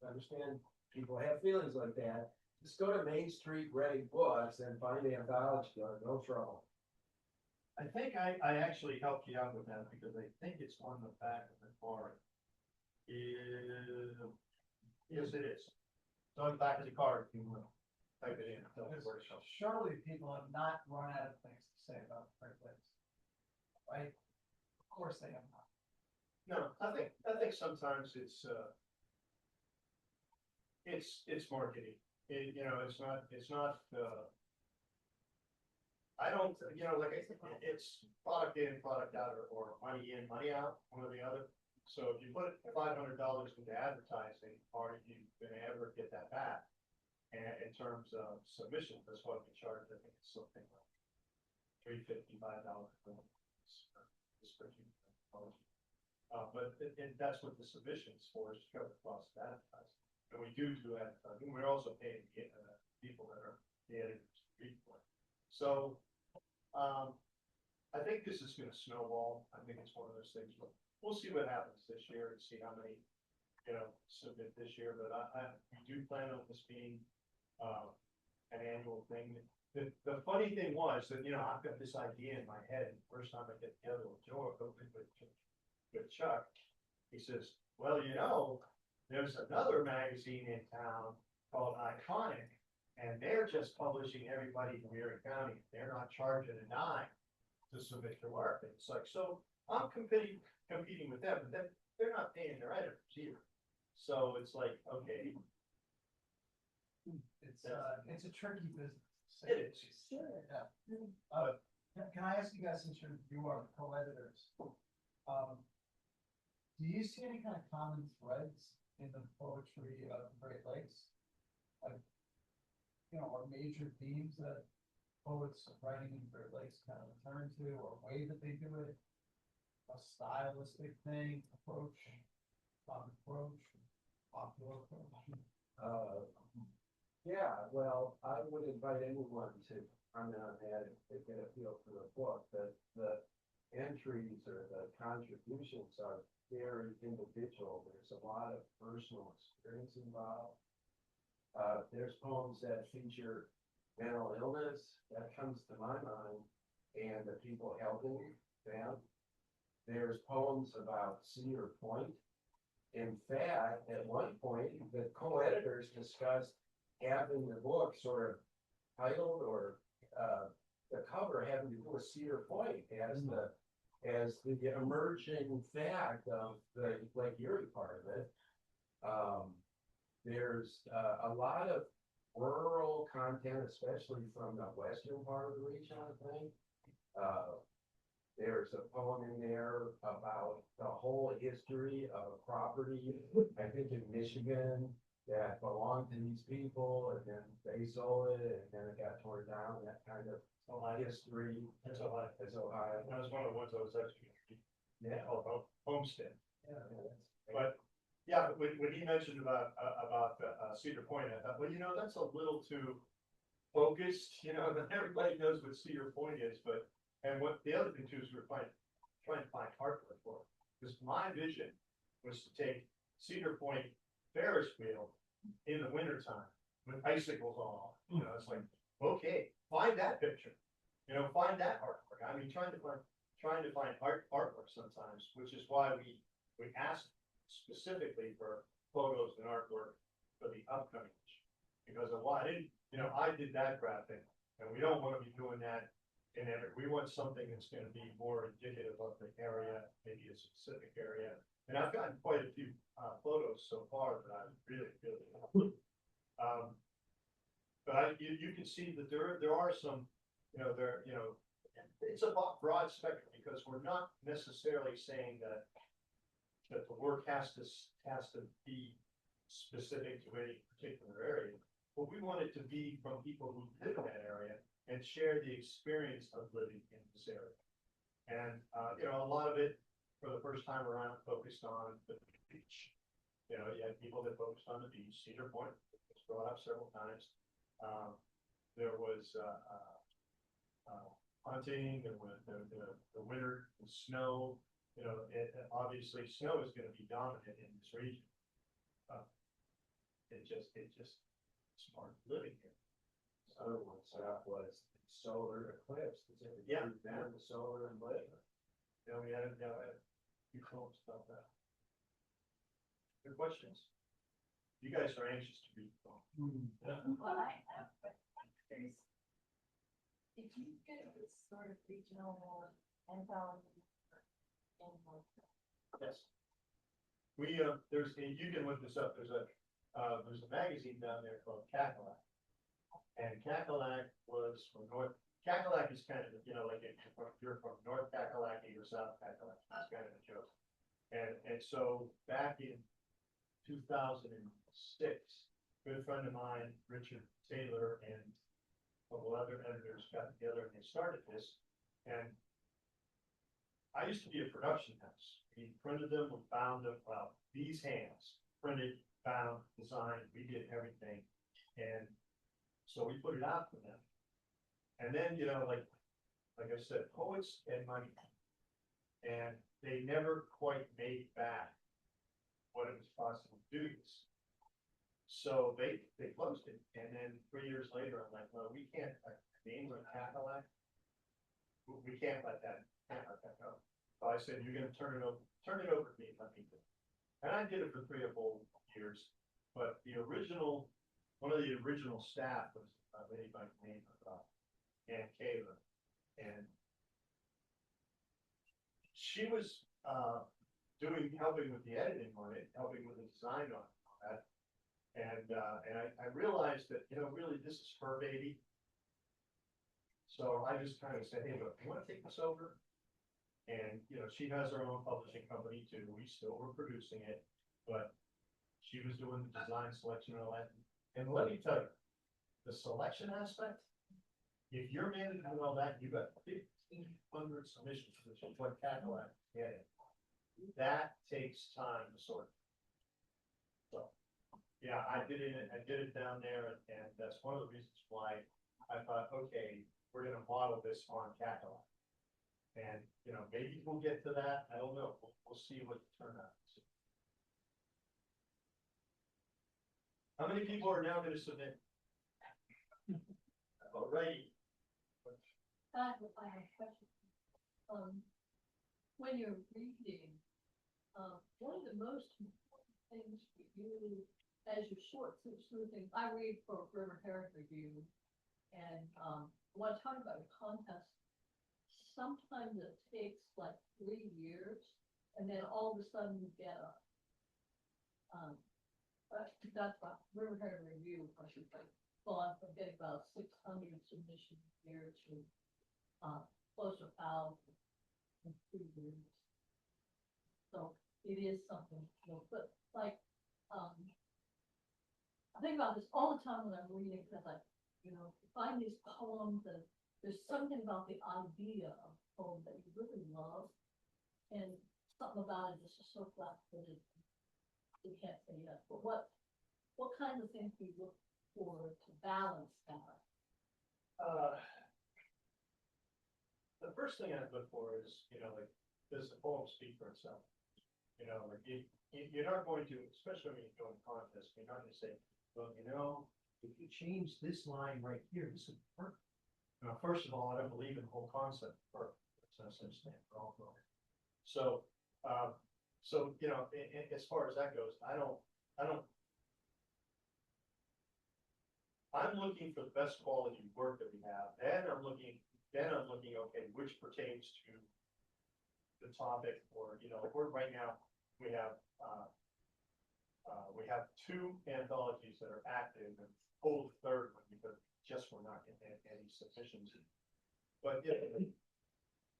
understand people have feelings like that, just go to Main Street Ready Books and find the anthology, no trouble. I think I actually helped you out with that because I think it's on the back of the card. Yes, it is. It's on the back of the card, if you will. Type it in. Tell me where to show. Surely people have not run out of things to say about the Great Lakes. Right? Of course they have not. No, I think sometimes it's marketing. It's not, I don't, like I said, it's product in, product out, or money in, money out, one or the other. So if you put $500 into advertising, are you gonna ever get that back? And in terms of submissions, that's what we charge, I think it's something like $355 for description. But that's what the submissions for, is to cover the cost of advertising. And we do advertising, we're also paying people that are the editors to read for it. So, I think this is gonna snowball. I think it's one of those things, but we'll see what happens this year and see how many, submit this year, but we do plan on this being, an annual thing. The funny thing was that, I've got this idea in my head, the first time I get together with with Chuck, he says, well, there's another magazine in town called Iconic, and they're just publishing everybody in Marion County. They're not charging a dime to submit their work. And it's like, so I'm competing with them, but then they're not paying their editors either. So it's like, okay. It's a tricky business. It is. Yeah. Can I ask you guys, since you are co-editors, do you see any kind of common threads in the poetry of the Great Lakes? Like, or major themes that poets writing in Great Lakes kind of return to, or a way that they do it? A stylistic thing, approach, popular approach? Yeah, well, I would invite anyone to comment on that if they get a feel for the book, that the entries or the contributions are very individual. There's a lot of personal experience involved. There's poems that feature mental illness, that comes to my mind, and the people helping them. There's poems about Cedar Point. In fact, at one point, the co-editors discussed having the book sort of titled or the cover having to do with Cedar Point as the emerging fact of the Lake Erie part of it. There's a lot of rural content, especially from the western part of the region, I think. There's a poem in there about the whole history of a property, I think in Michigan, that belonged to these people, and then they sold it, and then it got torn down, that kind of history. That's Ohio. That's Ohio. That was one of the ones I was actually, Yeah. Homestead. Yeah, that's great. But yeah, when he mentioned about Cedar Point, I thought, well, that's a little too focused, that everybody knows what Cedar Point is, and what the other thing too is we're trying to find artwork for it. Because my vision was to take Cedar Point Ferris wheel in the wintertime with icicles on, it's like, okay, find that picture, find that artwork. I mean, trying to find artwork sometimes, which is why we asked specifically for photos and artwork for the upcoming issue. Because of why I did that graphic, and we don't want to be doing that in we want something that's going to be more indicative of the area, maybe a specific area. And I've gotten quite a few photos so far that I really like. But you can see that there are some, it's a broad spectrum, because we're not necessarily saying that the work has to be specific to any particular area, but we want it to be from people who live in that area and share the experience of living in this area. And a lot of it, for the first time around, focused on the beach. You had people that focused on the beach. Cedar Point was brought up several times. There was hunting, there was the winter, the snow. Obviously snow is going to be dominant in this region. It's part of living here. Other one stuff was solar eclipse. Yeah. The solar and weather. We had a few films about that. Good questions. You guys are anxious to read the film. Well, I have, but there's, if you get this sort of regional anthology in Yes. We, you can look this up, there's a magazine down there called Cackalack. And Cackalack was from Cackalack is kind of, like if you're from North Kakalaki or South Kakalaki, it's kind of a joke. And so back in 2006, a good friend of mine, Richard Taylor, and a couple other editors got together and they started this. And I used to be a production house. We printed them, we bound them, well, these hands, printed, bound, designed, we did everything. And so we put it out for them. And then, you know, like I said, poets and money. And they never quite made back what it was possible to do this. So they closed it, and then 3 years later, I'm like, well, we can't, names on Cadillac. We can't let that go. So I said, you're gonna turn it over to me, let me do it. And I did it for 3 or 4 years, but one of the original staff was a lady by the name of Ann Kayla, and she was, helping with the editing on it, helping with the design on that. And I realized that, you know, really this is her baby. So I just kind of said, hey, look, you wanna take this over? And, you know, she has her own publishing company too, we still were producing it, but she was doing the design selection and all that. And let me tell you, the selection aspect, if you're managing all that, you got 1,500 submissions, which is what Cadillac did. That takes time to sort. So, yeah, I did it down there, and that's one of the reasons why I thought, okay, we're gonna model this on Cadillac. And, you know, maybe we'll get to that, I don't know, we'll see what the turnout is. How many people are now gonna submit? Alrighty. I have a question. When you're reading, one of the most important things for you, as you sort through things, I read for River Herald Review, and, when I talk about a contest, sometimes it takes like 3 years, and then all of a sudden you get a, that's what River Herald Review, I should say, gone from getting about 600 submissions a year to, close to 1,000 in 2 years. So it is something, you know, but like, I think about this all the time when I'm reading, because I, you know, find these poems and there's something about the idea of a poem that you really love, and something about it is just so flat-footed. You can't say yes, but what kind of things do you look for to balance that? The first thing I look for is, you know, like, does the poem speak for itself? You know, like, you're not going to, especially when you're doing a contest, you're not gonna say, well, you know, if you change this line right here, this is perfect. Now, first of all, I don't believe in the whole concept of perfect. There's no such thing for all of it. So, you know, as far as that goes, I'm looking for the best quality work that we have, and I'm looking, okay, which pertains to the topic, or, you know, right now, we have 2 anthologies that are active, and hold the third one because just we're not getting any submissions. But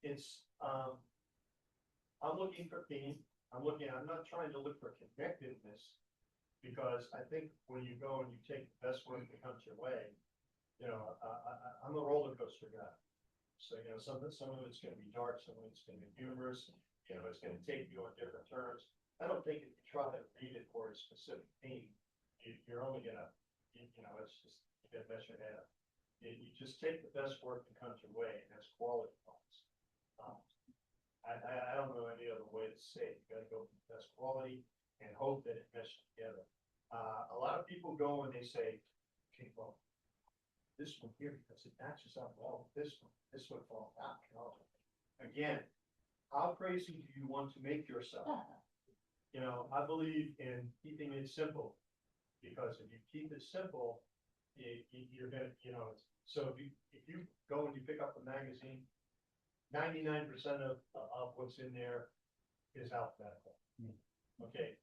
it's, I'm looking for theme, I'm not trying to look for connectedness, because I think when you go and you take the best work that comes your way, you know, I'm a roller coaster guy. So, you know, some of it's gonna be dark, some of it's gonna be humorous, you know, it's gonna take you on different turns. I don't think if you try to read it for a specific theme, you're only gonna, you know, it's just, you gotta mess your head up. You just take the best work that comes your way, and that's quality points. I don't know any other way to say it. You gotta go for the best quality and hope that it meshes together. A lot of people go and they say, okay, well, this one here, because it matches up well with this one falls out. Again, how crazy do you want to make yourself? You know, I believe in keeping it simple, because if you keep it simple, you're gonna, you know, so if you go and you pick up a magazine, 99% of what's in there is alphabetical. Okay,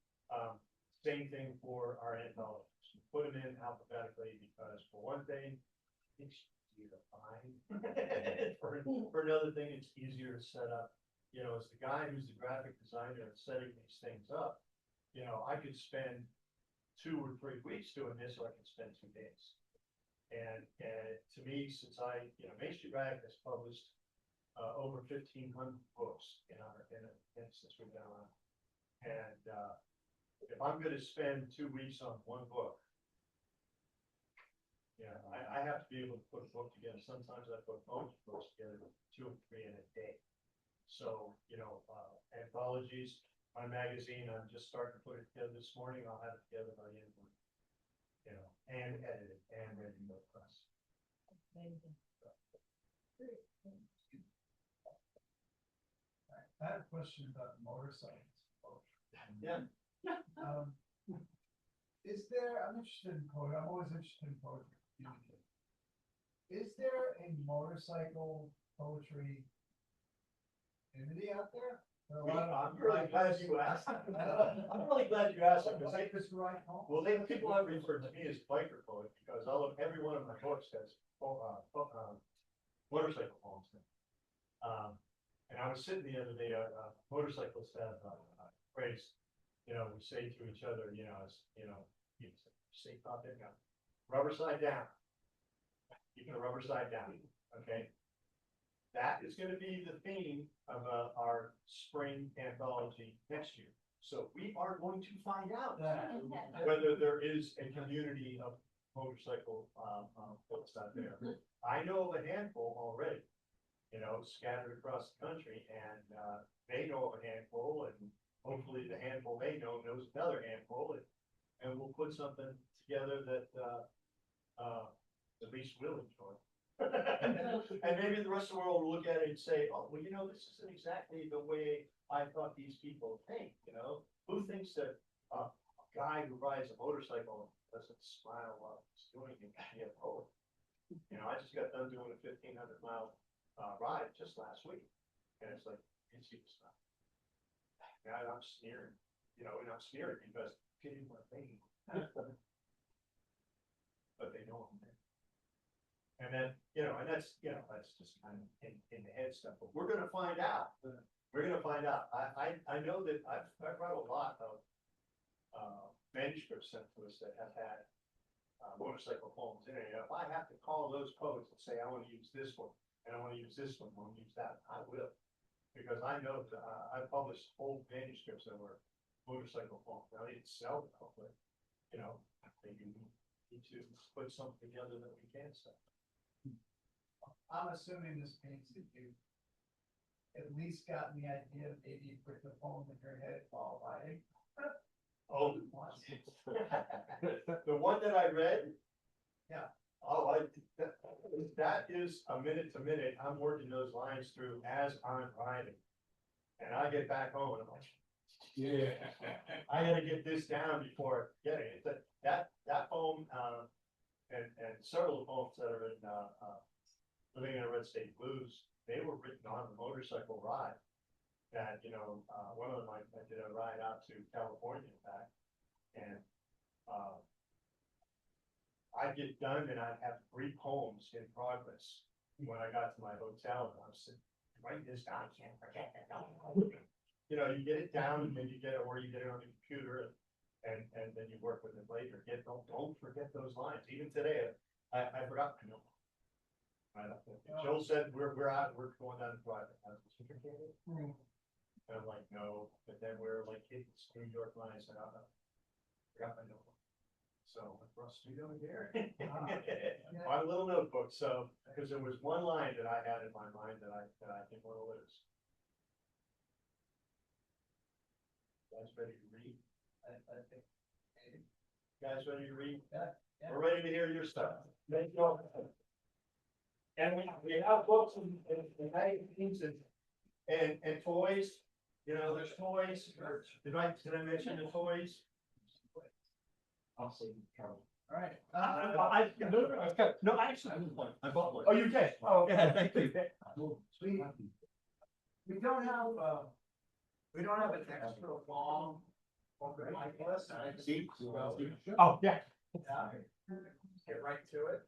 same thing for our anthologies. Put them in alphabetically because, for one thing, it's easier to find. For another thing, it's easier to set up. you know, as the guy who's the graphic designer and setting these things up, you know, I could spend 2 or 3 weeks doing this, or I could spend 2 days. And to me, since Main Street Rag has published over 1,500 books since we've been around. And if I'm gonna spend 2 weeks on one book, yeah, I have to be able to put a book together. Sometimes I put both books together, 2 or 3 in a day. So, you know, anthologies, my magazine, I'm just starting to put it together this morning. I'll have it together by the end of the week. You know, and edited and ready to go press. Amazing. I have a question about motorcycles. Yeah. Is there, I'm interested in poetry, I'm always interested in poetry. Is there a motorcycle poetry community out there? There are a lot of I'm really glad you asked. I'm really glad you asked. Because Bikers who ride home. well, people have referred to me as biker poet because every one of my books has motorcycle poems. And I was sitting the other day, motorcyclists have phrase, you know, we say to each other, you know, you say topic, rubber side down. Keep the rubber side down, okay? That is gonna be the theme of our spring anthology next year. So we are going to find out whether there is a community of motorcycle folks out there. I know of a handful already, you know, scattered across the country, and they know of a handful, and hopefully the handful they know knows another handful, and we'll put something together that at least we'll enjoy. And maybe the rest of the world will look at it and say, oh, well, you know, this isn't exactly the way I thought these people think, you know? Who thinks that a guy who rides a motorcycle doesn't smile while he's doing it, be a poet? You know, I just got done doing a 1,500-mile ride just last week, and it's like, you see the stuff. And I'm sneering, you know, and I'm sneering because people are thinking. But they know I'm there. And then, you know, that's just kind of in the head stuff, but we're gonna find out. We're gonna find out. I know that I've read a lot of manuscripts sent to us that have had motorcycle poems in it. If I have to call those poets and say, I wanna use this one, and I wanna use this one, I wanna use that, I will. Because I know that I published whole manuscripts that were motorcycle poems. Now, they didn't sell them, but, you know, maybe we need to put something together that we can sell. I'm assuming this means that you at least got the idea, maybe you put the poem in your head while riding. Oh, the one that I read? Yeah. Oh, that is a minute to minute. I'm working those lines through as I'm riding. And I get back home and I'm like, Yeah. I gotta get this down before getting it. That poem, and several of the poems that are in, Living in a Red State Blues, they were written on a motorcycle ride. That, you know, one of them, I did a ride out to California in fact, and, I'd get done and I'd have 3 poems in progress when I got to my hotel, and I was sitting, write this down, I can't forget that. You know, you get it down and then you get it, or you get it on the computer and then you work with it later. Don't forget those lines. Even today, I forgot to know. Joel said, we're out, we're going down to private. I was like, and I'm like, no, but then we're like hitting New York lines and I forgot my notebook. So what else are we doing here? My little notebook, so, because there was one line that I had in my mind that I didn't want to lose. Guys ready to read? I think. Guys ready to read? Yeah. We're ready to hear your stuff. Thank you all. And we have books and magazines and toys. You know, there's toys. Did I mention the toys? I'll see. All right. No, actually, I bought one. Oh, you did? Oh, Yeah, thank you. We don't have an extra long. Like this. See? Oh, yeah. Get right to it.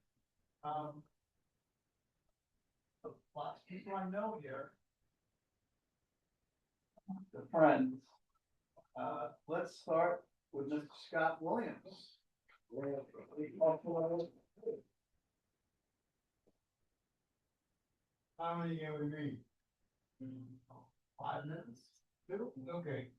Lots of people I know here the friends. Let's start with Mr. Scott Williams. How many can we read? 5 minutes. Okay.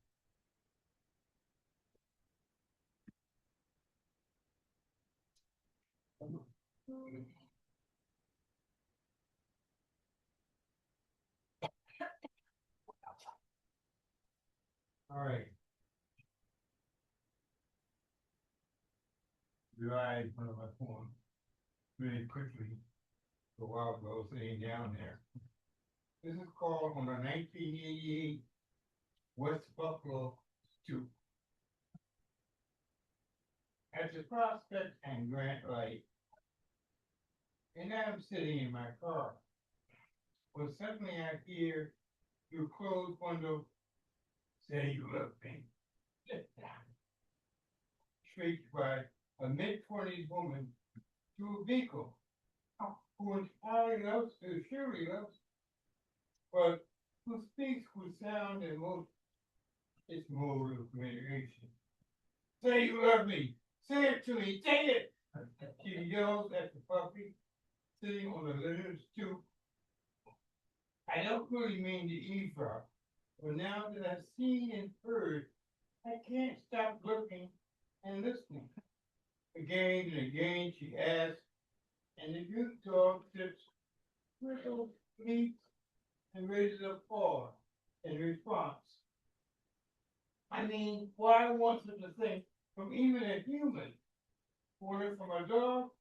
All right. Divide one of my form really quickly a while ago, sitting down there. This is called on the 1988 West Buffalo Stoop. At the Prospect and Grant Light, and I'm sitting in my car. Well, suddenly I hear through closed window, say you love me. Shrieked by a mid-20s woman to a vehicle who entirely loves, who surely loves, but who speaks with sound and motion. It's mode of communication. Say you love me. Say it to me. Say it. She yells at the puppy sitting on the litter stoop. I don't really mean to eavesdrop, but now that I've seen and heard, I can't stop looking and listening. Again and again she asks, and the good dog sits, wriggles, bleats, and raises a paw in response. I mean, why want such a thing from even a human? Want it from a dog?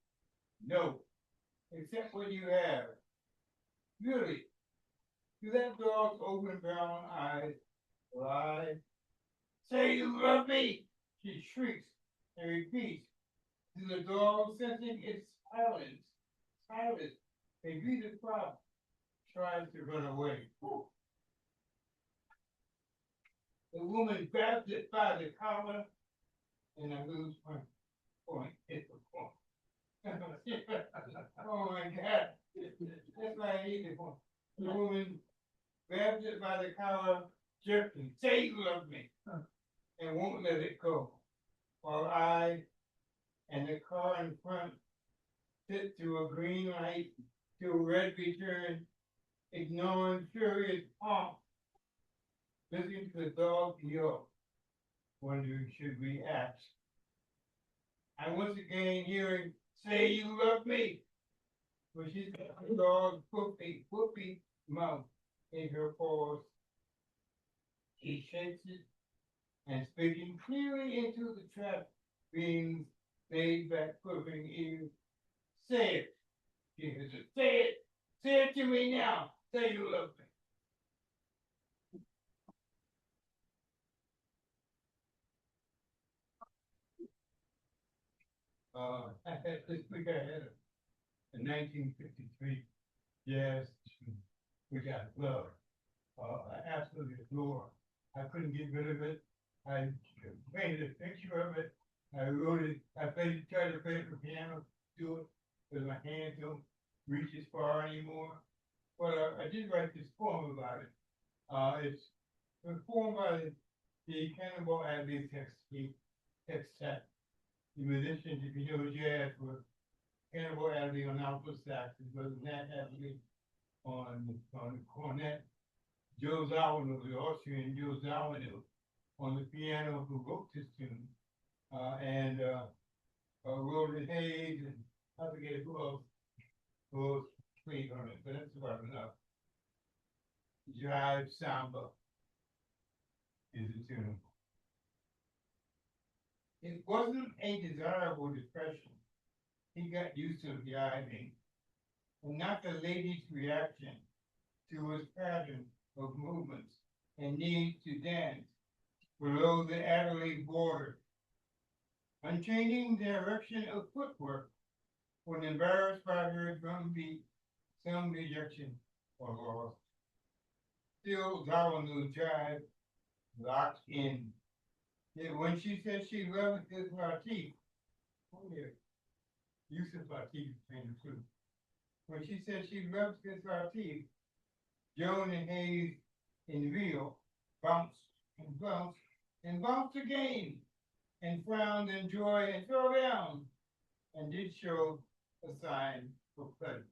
No, except what you have. Really, do that dog's open brown eyes lie? Say you love me! She shrieks and repeats. To the dog sensing its silence, may be the problem, tries to run away. The woman grabs it by the collar, and I lose my point. It's a point. Oh my God. That's why I hate it. The woman grabs it by the collar, jerks and say you love me, and won't let it go. While I and the car in front sit through a green light to a red return, ignoring furious honk, listening to the dog yelp, wondering should we ask. I once again hearing, say you love me, but she's got the dog's whoopee mouth in her paws. He shakes it, and speaking clearly into the trap being laid back quivering ears. Say it. She says, say it to me now. Say you love me. This week I had a 1953 jazz tune, which I love. I absolutely adore. I couldn't get rid of it. I painted a picture of it. I wrote it. I tried to play it for piano, do it, because my hands don't reach as far anymore. But I did write this poem about it. It's performed by the Cannonball Adderley Sextet. The musicians, if you know jazz, were Cannonball Adderley on alto sax, as well as Nat Adderley on cornet, Joe Zawinul, the Austrian Joe Zawinul, on the piano, who wrote this tune, and Roland Hayes, and I forget who else played on it, but that's about enough. Jive Samba is the tune. It wasn't a desirable depression. He got used to jiving, and not the lady's reaction to his pattern of movements and need to dance below the Adelaide border. Unchanging direction of footwork, when embarrassed by her drumbeat, some rejection or loss. Still Zawinul jive locked in. Yet when she said she loved his Latif, oh yeah, Yusuf Latif is saying the truth. When she said she loved his Latif, Joan and Hayes in Rio bounce and bounce and bounce again, and frowned in joy and fell down, and did show a sign for pleasure.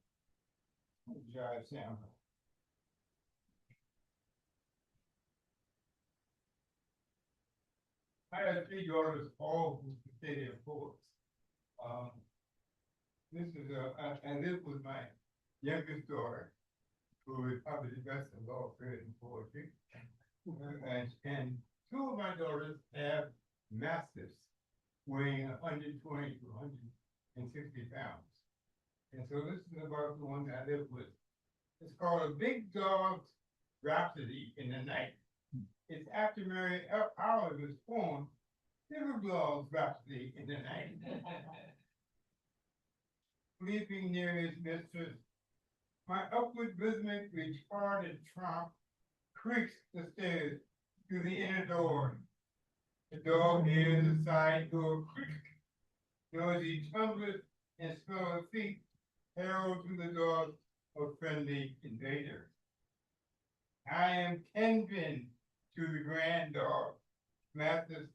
Jive sound. I had 3 daughters, all who could say their poets. This is and this was my youngest daughter, who is probably the best of all in poetry. And 2 of my daughters have masters weighing 120 to 160 pounds. And so this is about the one that I live with. It's called A Big Dog's Rhapsody in the Night. It's after Mary Oliver's poem, Little Dog's Rhapsody in the Night. Sleeping near his mistress, my upward rhythmic retarded tromp creaks the stairs to the inner door. The dog hears the side door creak. Noisy tumblers and smell of feet herald to the dog a friendly invader. I am Tenpin to the grand dog, Master's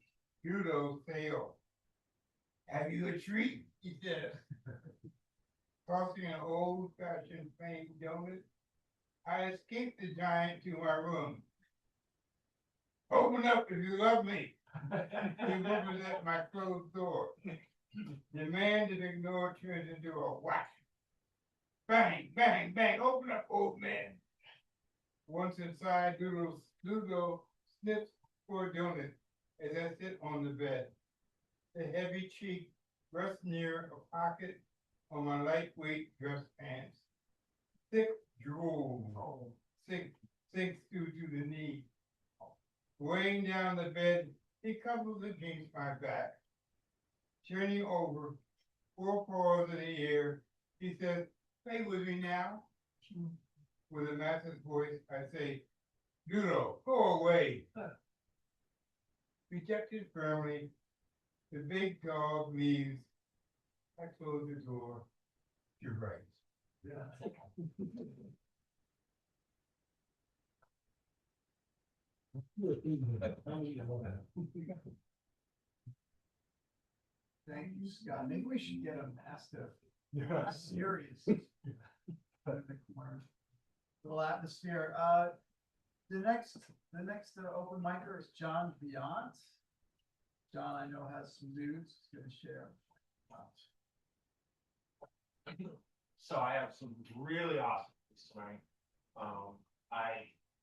judo tail. Have you a treat? He says. Tossing an old-fashioned plain donut, I escaped the giant to my room. Open up if you love me. He whimpers at my closed door. The man that ignored turns into a whack. Bang, bang, bang, open up, old man. Once inside, Ludo sniffs for a donut as I sit on the bed. The heavy cheek rests near a pocket on my lightweight dress pants. Thick drool sinks through to the knee. Weighing down the bed, he couples against my back. Turning over, 4 paws in the air, he says, "Play with me now." With a massive voice, I say, "Ludo, go away." Rejected firmly, the big dog leaves. I close the door. You're right. Thank you, Scott. Maybe we should get a mastiff Yeah. series. Put in the corner. Little atmosphere. The next open micer is John Beyond. John, I know, has some news he's gonna share. So I have some really awesome news tonight.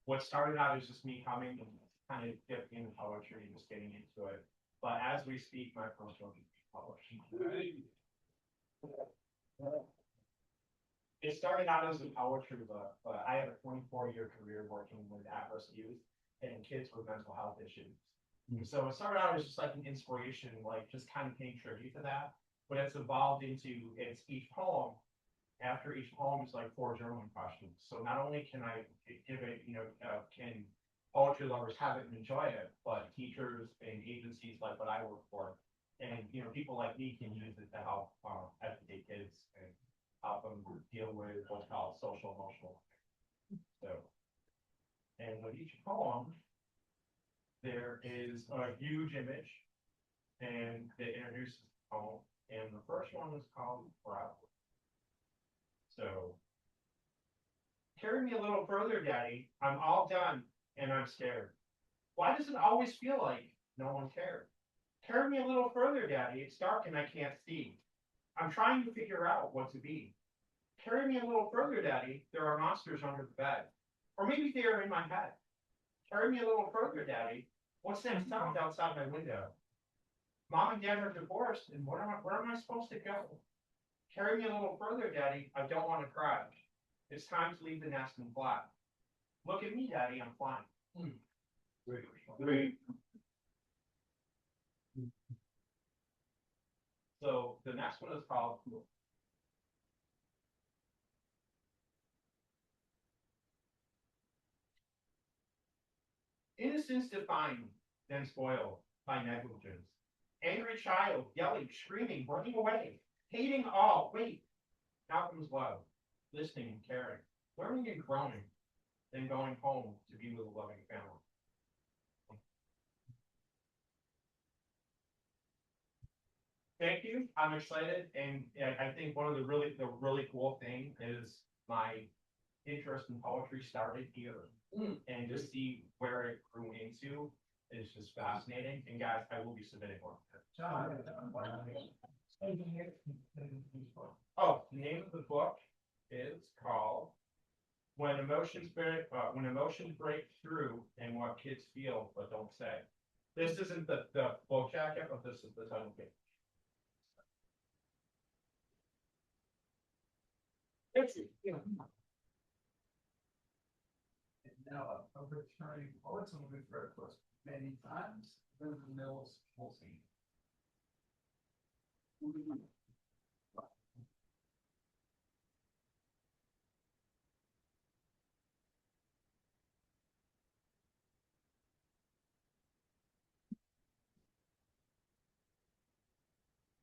What started out as just me coming and kind of dipping into poetry and just getting into it. But as we speak, my first one is published. It started out as a poetry book, but I have a 24-year career working with at-risk youth and kids with mental health issues. So it started out as just like an inspiration, like just kind of paying tribute to that. But it's evolved into each poem. After each poem is like 4 journaling questions. So not only can I give it, can poetry lovers have it and enjoy it, but teachers and agencies like what I work for, and people like me can use it to help educate kids and help them deal with what's called social emotional. So, and with each poem, there is a huge image, and it introduces the poem. And the first one is called Forever. So, carry me a little further, Daddy. I'm all done and I'm scared. Why does it always feel like no one cared? Carry me a little further, Daddy. It's dark and I can't see. I'm trying to figure out what to be. Carry me a little further, Daddy. There are monsters under the bed. Or maybe they are in my head. Carry me a little further, Daddy. What's that sound outside my window? Mom and Dad are divorced, and where am I supposed to go? Carry me a little further, Daddy. I don't want to cry. It's time to leave the nest and fly. Look at me, Daddy. I'm flying. Great. So the next one is called Innocence defined, then spoiled by negligence. Angry child, yelling, screaming, running away, hating all. Wait, now comes love, listening and caring, learning and growing, then going home to be with a loving family. thank you, I'm excited, and I think one of the really cool thing is my interest in poetry started here. And just see where it grew into is just fascinating, and guys, I will be submitting one. Oh, the name of the book is called When Emotions Break Through and What Kids Feel But Don't Say. This isn't the book jacket, but this is the title page. Thank you. And now a returning poet, someone we've read of course many times, Linda Mills Wolfie.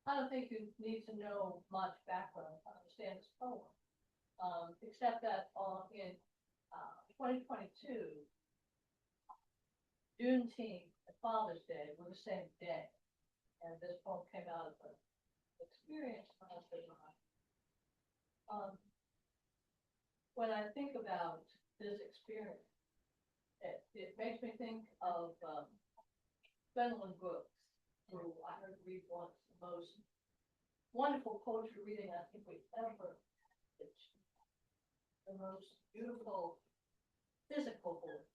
I don't think you need to know much background to understand this poem. Except that in 2022, Juneteenth and Father's Day were the same day. And this poem came out of an experience my husband and I. When I think about this experience, it makes me think of Gwendolyn Brooks, who I heard read once the most wonderful poetry reading I think we've ever had. The most beautiful physical voice.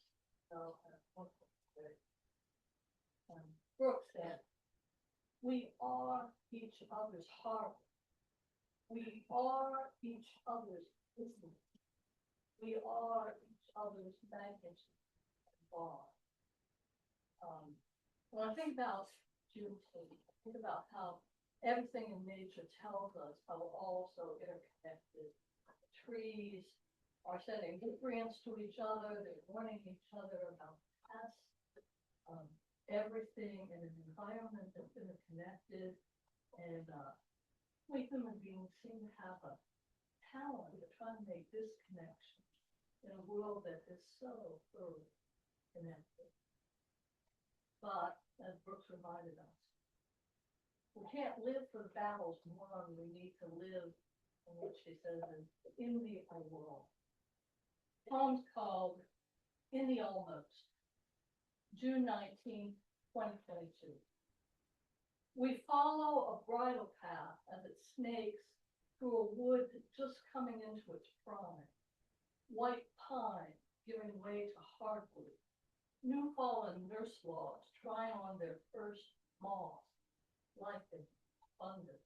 Brooks said, "We are each other's heart. We are each other's business. We are each other's baggage and bar." When I think about Juneteenth, I think about how everything in nature tells us how we're all so interconnected. The trees are sending nutrients to each other, they're warning each other about pests. Everything in an environment that's interconnected, and we human beings seem to have a talent to try to make this connection in a world that is so thoroughly connected. But as Brooks reminded us, we can't live for the battles won. We need to live in what she says is in the world. The poem's called In the Almost, June 19, 2022. We follow a bridle path as it snakes through a wood just coming into its prime. White pine giving way to hardwood. New fallen nurse logs trying on their first moss, lichen, thunder.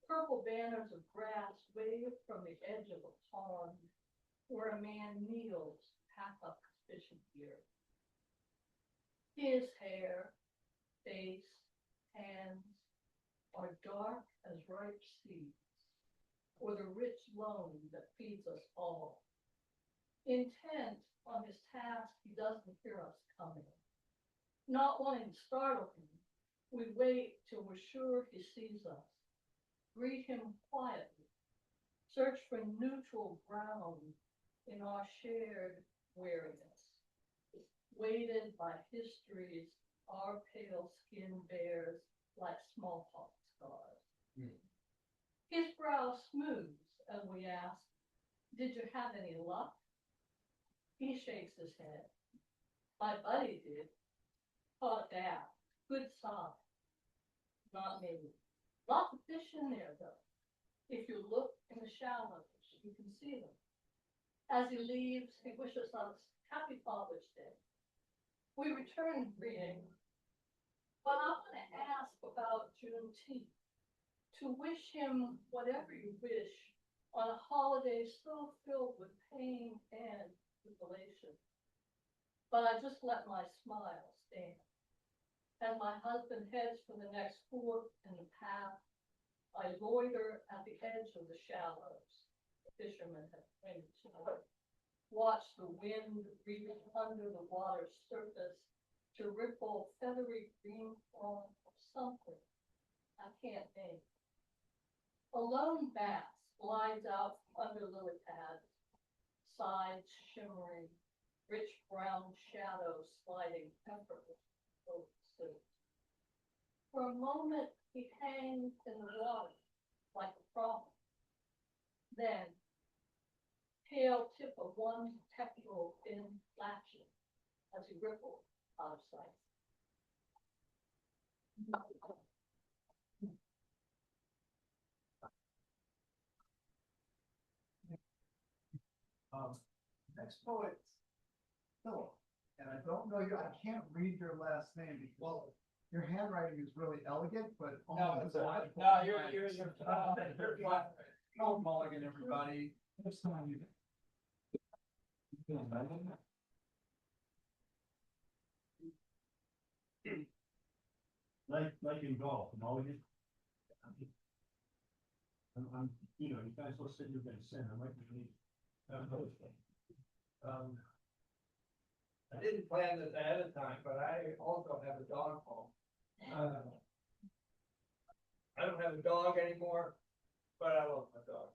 Purple banners of grass wave from the edge of a pond where a man kneels, pack up his fishing gear. His hair, face, hands are dark as ripe seeds, or the rich loam that feeds us all. Intent on his task, he doesn't hear us coming. Not wanting to startle him, we wait till we're sure he sees us. Greet him quietly, search for neutral ground in our shared weariness. Weighted by histories our pale skin bears like smallpox scars. His brow smooths as we ask, "Did you have any luck?" He shakes his head. "My buddy did. Caught that. Good size. Not me. Lots of fish in there though. If you look in the shallows, you can see them." As he leaves, he wishes us happy Father's Day. We return greeting, but I want to ask about Juneteenth. To wish him whatever you wish on a holiday so filled with pain and jubilation. But I just let my smile stand. As my husband heads for the next fork in the path, I loiter at the edge of the shallows. The fishermen have pointed to. Watch the wind reach under the water's surface to ripple feathery green foam of something I can't name. A lone bass glides out from under lily pads, sides shimmering, rich brown shadows sliding effortlessly over the suit. For a moment, he hangs in the water like a frog. Then, tail tip of one pectoral fin flashes as he ripples out of sight. Next poet, Philip, and I don't know you, I can't read your last name because your handwriting is really elegant, but. No, only it's the all black right. No, book you're lines. fine. No mulligan, everybody. Like in golf, mulligan. You know, you guys will say you're gonna sin, I might be. I didn't plan this ahead of time, but I also have a dog home. I don't have a dog anymore, but I love my dog.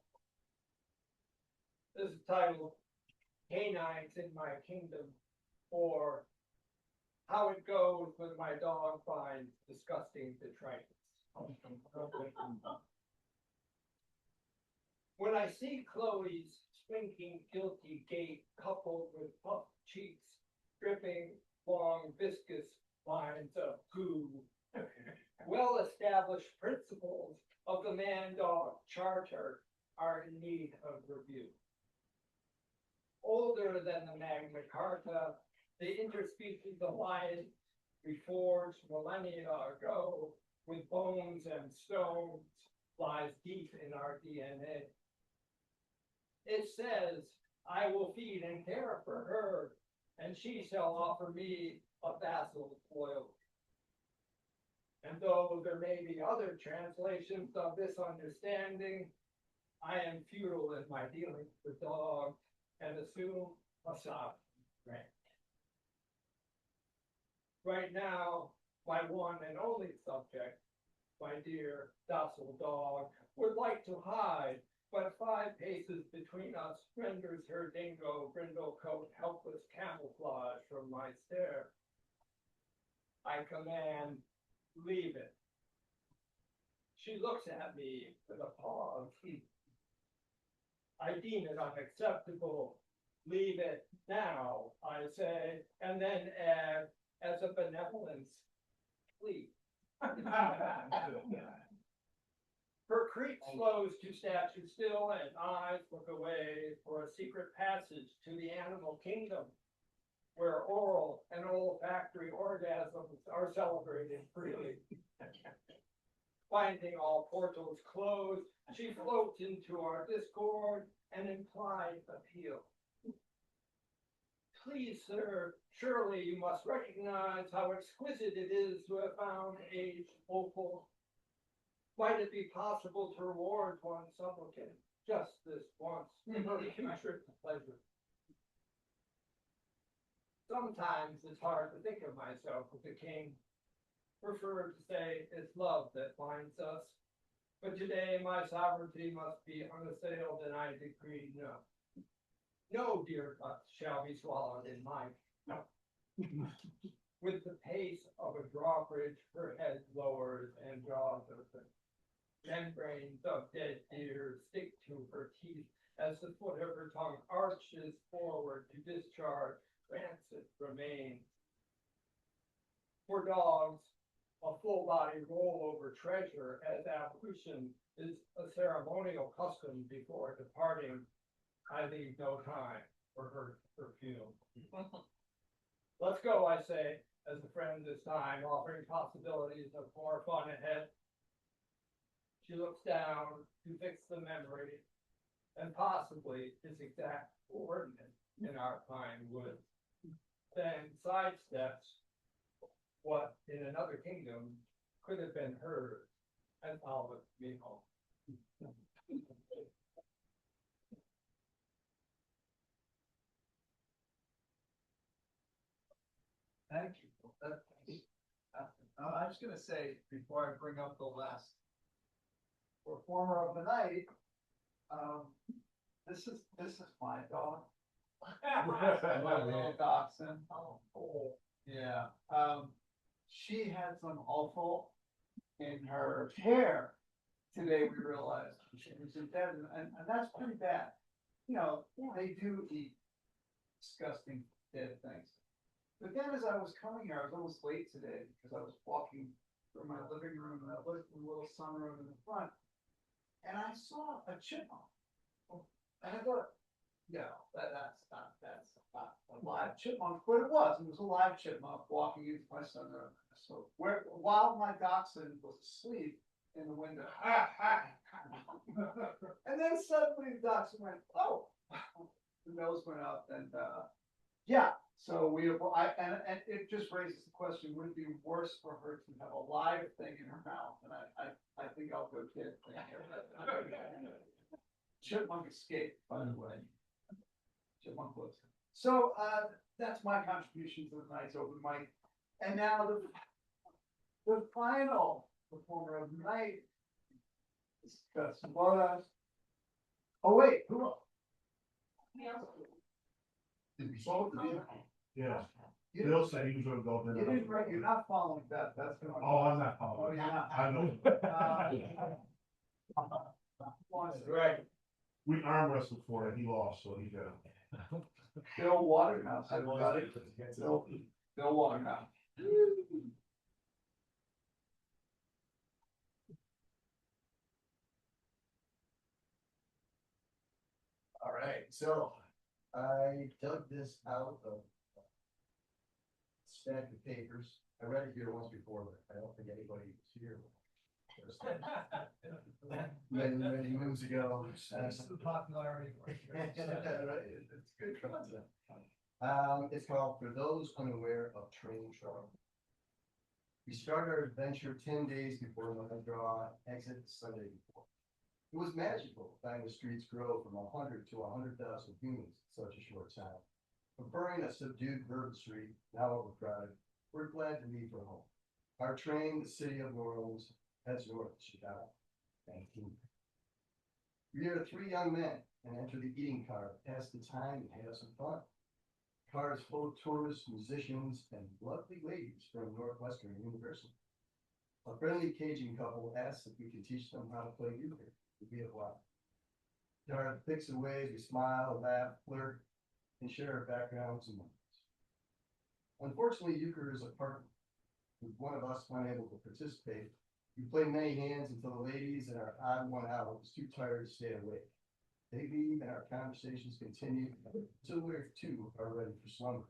This is titled Canines in My Kingdom, or How It Goes When My Dog Finds Disgusting Detritus. When I see Chloe's swinking, guilty gait coupled with puffed cheeks, dripping long viscous lines of goo, well-established principles of the man-dog charter are in need of review. Older than the Magna Carta, the interspecies alliance we forged millennia ago with bones and stones lies deep in our DNA. It says, I will feed and care for her, and she shall offer me a vassal's loyalty. And though there may be other translations of this understanding, I am futile in my dealings with dogs and assume a sovereign rank. Right now, my one and only subject, my dear docile dog, would like to hide, but 5 paces between us renders her dingo brindle coat helpless camouflage from my stare. I command, leave it. She looks at me with a pause. I deem it unacceptable. Leave it now, I say, and then add, as a benevolence, please. Her creep slows to statue still, and eyes look away for a secret passage to the animal kingdom, where oral and olfactory orgasms are celebrated freely. Finding all portals closed, she floats into our discord and implied appeal. Please, sir, surely you must recognize how exquisite it is to have found age opal. Might it be possible to reward one supplicant just this once for future pleasure? Sometimes it's hard to think of myself as a king. Prefer to say it's love that binds us. But today my sovereignty must be unassailed, and I decree no. No dear guts shall be swallowed in mine. No. With the pace of a drawbridge, her head lowers and jaws open. Membranes of dead deer stick to her teeth as the foot of her tongue arches forward to discharge rancid remains. For dogs, a full body rollover treasure as ablution is a ceremonial custom before departing. I leave no time for her perfume. Let's go, I say, as a friend this time, offering possibilities of more fun ahead. She looks down to fix the memory, and possibly his exact coordinate in our pine woods. Then sidesteps what in another kingdom could have been hers and follows me home. Thank you. I was gonna say, before I bring up the last performer of the night, this is my dog. My little dachshund. Oh, Yeah, she had some awful in her hair. Today we realized she was dead, and that's pretty bad. You know, they do eat disgusting dead things. But then as I was coming here, I was almost late today because I was walking through my living room and I looked in the little sunroom in the front. And I saw a chipmunk. And I thought, that's not a live chipmunk, but it was a live chipmunk walking into my sunroom. So while my dachshund was asleep in the window, and then suddenly the dachshund went, oh, the nose went up and, yeah, so and it just raises the question, would it be worse for her to have a live thing in her mouth? And I think I'll go get it. Chipmunk escaped, by the way. Chipmunk was. So, that's my contribution to tonight's open mic. And now the final performer of the night is Gus Boras. Oh, wait, who else? Did we solve the deal? Yeah, You Bill didn't, said he was gonna go you there. didn't, right, you're not following that, that's gonna. Oh, I'm not Oh, following. you're not. I know. Right. We arm wrestled for it, he lost, so he got. Bill Waterhouse, everybody. Bill Waterhouse. All right, so I dug this out of a stack of papers. I read it here once before, but I don't think anybody was here. Many moons ago. That's the popularity. Right, it's good content. It's called For Those Unaware of Train Trouble. We started our adventure 10 days before Mother Draw exit the Sunday before. It was magical to find the streets grow from 100 to 100,000 humans in such a short time. Preferring a subdued Bourbon Street, now overcrowded, we're glad to leave for home. Our train, the city of New Orleans, heads north to Chicago. 19. We are 3 young men and enter the eating car, pass the time and have some fun. The car is full of tourists, musicians, and lovely ladies from Northwestern University. A friendly Cajun couple asks if we can teach them how to play euchre. We have one. Dara picks away as we smile, laugh, flirt, and share our backgrounds and moments. Unfortunately, euchre is a partner. With one of us unable to participate, we play many hands until the ladies and our odd one out was too tired to stay awake. They leave and our conversations continue until we too are ready for slumber.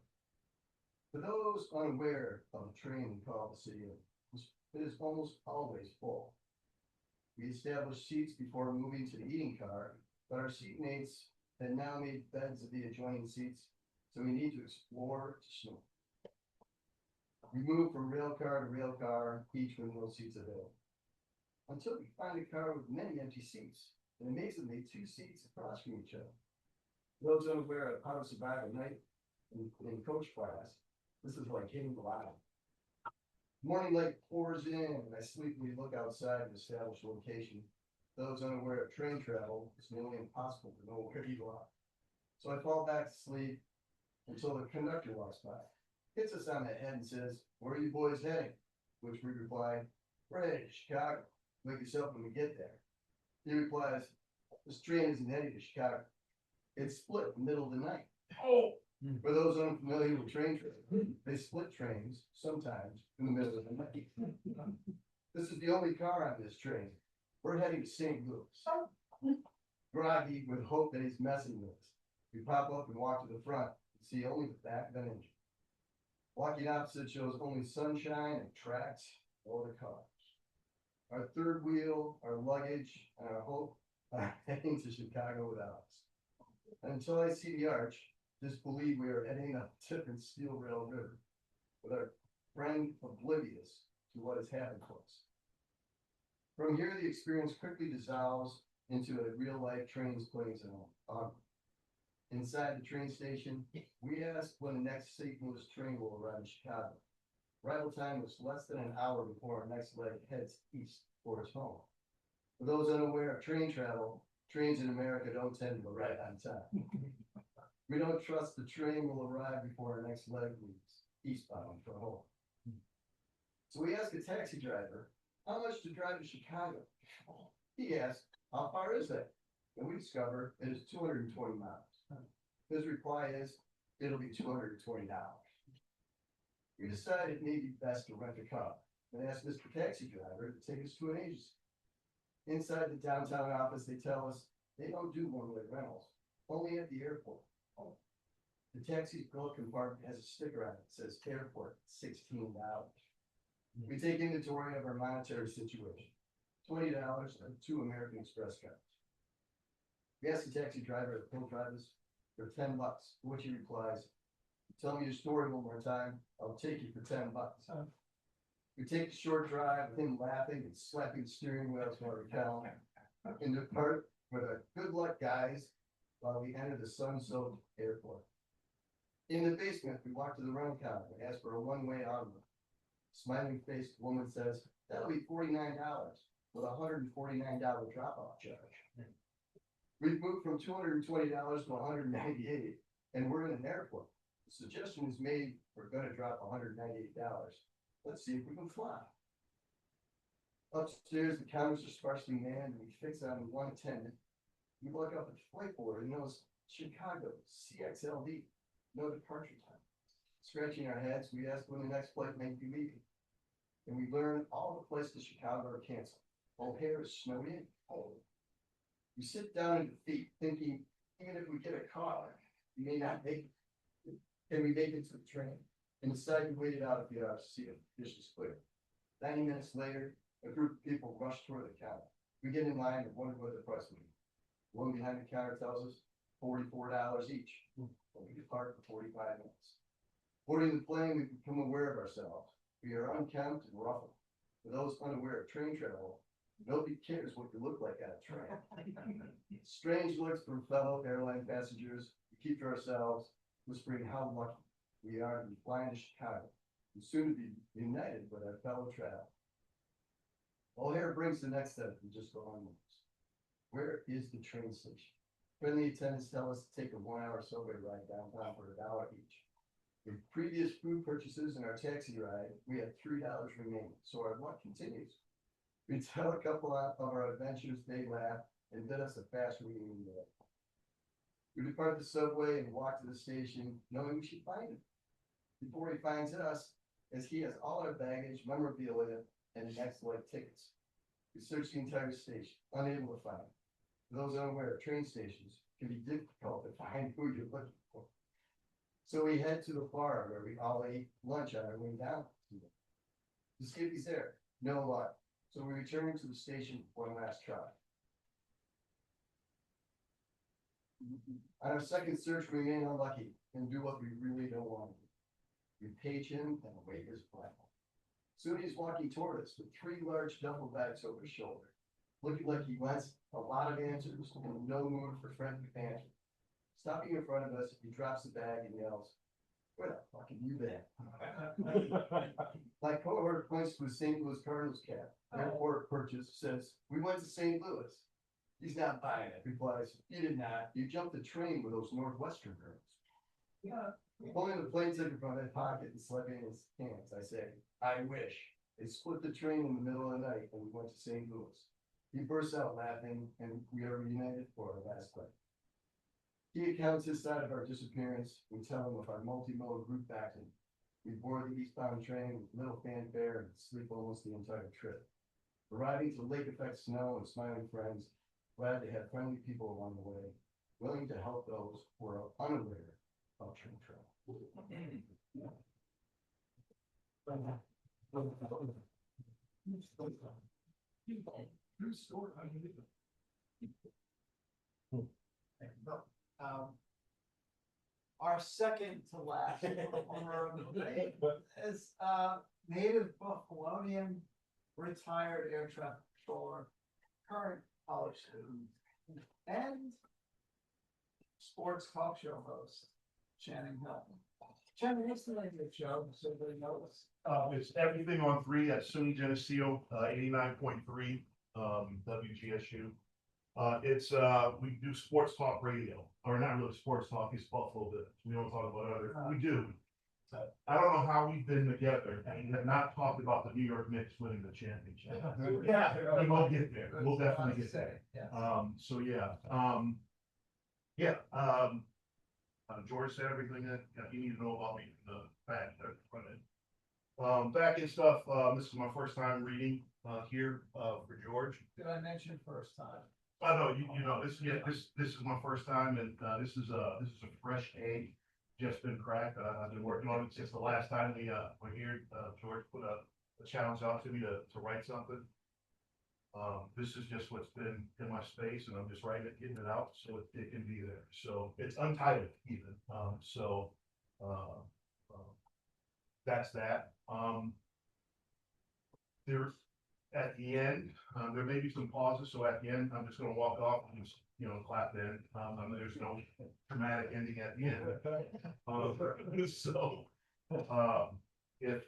For those unaware of the train we call the city, it is almost always full. We established seats before moving to the eating car, but our seatmates had now made beds of the adjoining seats, so we need to explore to snore. We move from rail car to rail car, each with no seats available. Until we find a car with many empty seats, and amazingly 2 seats across from each other. Those unaware of how to survive a night in coach class, this is like hitting the line. Morning light pours in, and I sleepily look outside an established location. Those unaware of train travel, it's nearly impossible to know where you are. So I fall back to sleep until the conductor walks by, hits us on the head and says, "Where are you boys heading?" Which we reply, "We're heading to Chicago. Wake yourself when we get there." He replies, "This train isn't heading to Chicago. It's split in the middle of the night." Oh. For those unfamiliar with train travel, they split trains sometimes in the middle of the night. This is the only car on this train. We're heading to St. Louis. Groggy with hope that he's messing with us. We pop up and walk to the front and see only the back of an engine. Walking opposite shows only sunshine and tracks or the cars. Our third wheel, our luggage, and our hope are heading to Chicago without us. And until I see the arch, just believe we are heading up different steel rail river with our friend oblivious to what has happened to us. From here, the experience quickly dissolves into a real life trains, planes, and on. Inside the train station, we ask when the next St. Louis train will arrive in Chicago. Arrival time was less than an hour before our next leg heads east towards home. For those unaware of train travel, trains in America don't tend to arrive on time. We don't trust the train will arrive before our next leg leaves eastbound for home. So we ask a taxi driver how much to drive to Chicago? He asked, how far is that? And we discover it is 220 miles. His reply is, it'll be $220. We decided it may be best to rent a car and asked Mr. Taxi Driver to take us to an agency. Inside the downtown office, they tell us they don't do one-way rentals, only at the airport. The taxi's glove compartment has a sticker on it that says airport, $16. We take inventory of our monetary situation, $20 and 2 American Express cards. We ask the taxi driver if he'll drive us for $10, to which he replies, tell me your story one more time, I'll take you for $10. We take a short drive with him laughing and slapping the steering wheel to our account and depart with a good luck guys while we enter the sun-soaked airport. In the basement, we walk to the rental counter and ask for a one-way automobile. Smiling faced woman says, that'll be $49 with a $149 drop-off charge. We've moved from $220 to $198 and we're in an airport. The suggestion is made, we're gonna drop $198. Let's see if we can fly. Upstairs, the counters are sparsely manned, and we fix on one attendant. We look up at the flight board and notice Chicago, CXLD, no departure time. Scratching our heads, we ask when the next flight may be leaving. And we learn all the flights to Chicago are canceled. O'Hare is snowed in. We sit down in defeat, thinking, even if we get a car, we may not make it. Can we make it to the train? And decide we waited out at the to see if the dish is clear. 90 minutes later, a group of people rush toward the counter. We get in line and wonder what the price will be. The one behind the counter tells us $44 each. And we depart for 45 minutes. Boarding the plane, we become aware of ourselves. We are unkempt and ruffled. For those unaware of train travel, nobody cares what you look like on a train. Strange looks from fellow airline passengers. We keep to ourselves, whispering how lucky we are to be flying to Chicago and soon to be united with our fellow travelers. O'Hare brings the next step we just go on notice. Where is the train station? Friendly attendants tell us to take a 1-hour subway ride downtown for $1 each. With previous food purchases in our taxi ride, we have $3 remaining, so our luck continues. We tell a couple of our adventures, they laugh, and bid us a fast reunion meal. We depart the subway and walk to the station, knowing we should find him before he finds us, as he has all our baggage, memorabilia, and next flight tickets. We search the entire station, unable to find him. For those unaware, train stations can be difficult to find who you're looking for. So we head to the bar where we all ate lunch on our way down. To see if he's there, no luck. So we return to the station for one last try. On our second search, we remain unlucky and do what we really don't want to do. We page him and await his plan. Soon he's walking toward us with 3 large duffel bags over his shoulder, looking like he wants a lot of answers and no mood for friendly banter. Stopping in front of us, he drops the bag and yells, "Where the fuck have you been?" My cohort points to a St. Louis Cardinals cap. Airport purchase says, "We went to St. Louis." He's not buying it. Replies, "You did not. You jumped the train with those Northwestern girls." Yeah. Pulling the plane ticket from my pocket and slipping in his hands, I say, "I wish." They split the train in the middle of the night and we went to St. Louis. He bursts out laughing and we are reunited for our last flight. He accounts his side of our disappearance. We tell him of our multimodal group backing. We board the eastbound train with little fanfare and sleep almost the entire trip. Arriving to lake effect snow and smiling friends, glad to have friendly people along the way, willing to help those who are unaware of train travel. Our second to last performer of the day is native Buffalonian, retired air traffic controller, current college student, and sports talk show host, Channing Hill. Channing, what's the name of the show, so everybody knows? It's everything on 3 at SUNY Geneseo, 89.3, WGSU. We do sports talk radio, or not really sports talk, it's Buffalo, but we don't talk about other, we do. I don't know how we've been together and have not talked about the New York Knicks winning the championship. Yeah. But we'll get there. We'll definitely get there. Yeah. So yeah, George said everything that you need to know about me from the back there, front end. Back end stuff, this is my first time reading, here, for George. Did I mention first time? I know, you know, this is my first time and, this is a fresh egg, just been cracked. I've been working on it since the last time we're here. George put a challenge out to me to write something. This is just what's been in my space and I'm just writing it, getting it out so it can be there. So it's untitled even. That's that. There's at the end, there may be some pauses. So at the end, I'm just gonna walk off and just, clap in. There's no dramatic ending at the end. If,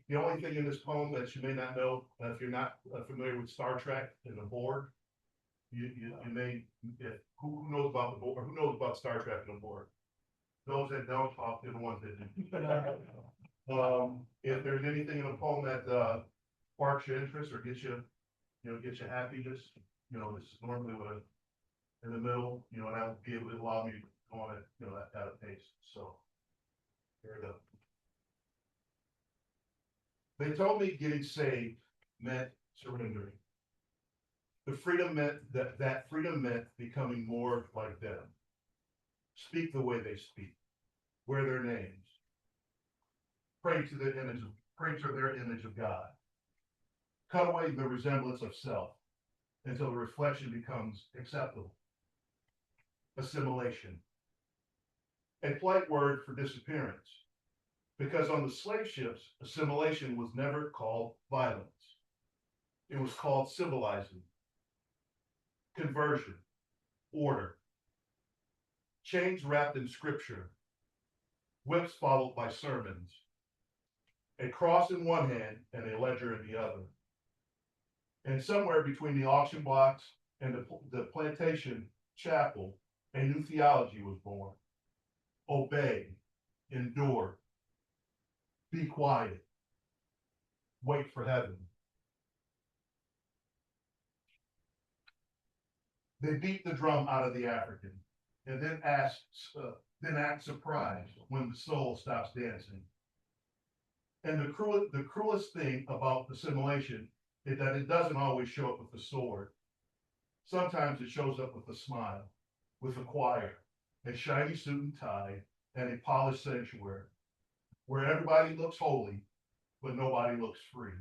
the only thing in this poem that you may not know, if you're not familiar with Star Trek and the Borg, you may, who knows about the Borg, who knows about Star Trek and the Borg? Those that don't talk, they're the ones that do. If there's anything in the poem that sparks your interest or gets you happy, this is normally what in the middle, and that would be able to allow me to go on it, at a pace. So here we go. They told me getting saved meant surrendering. The freedom meant that freedom meant becoming more like them. Speak the way they speak. Wear their names. Pray to their image of God. Cut away the resemblance of self until the reflection becomes acceptable. Assimilation. A polite word for disappearance. Because on the slave ships, assimilation was never called violence. It was called civilizing, conversion, order, chains wrapped in scripture, whips followed by sermons, a cross in one hand and a ledger in the other. And somewhere between the auction blocks and the plantation chapel, a new theology was born. Obey, endure, be quiet. Wait for heaven. They beat the drum out of the African and then act surprised when the soul stops dancing. And the cruelest thing about assimilation is that it doesn't always show up with the sword. Sometimes it shows up with a smile, with a choir, a shiny suit and tie, and a polished sanctuary, where everybody looks holy, but nobody looks free.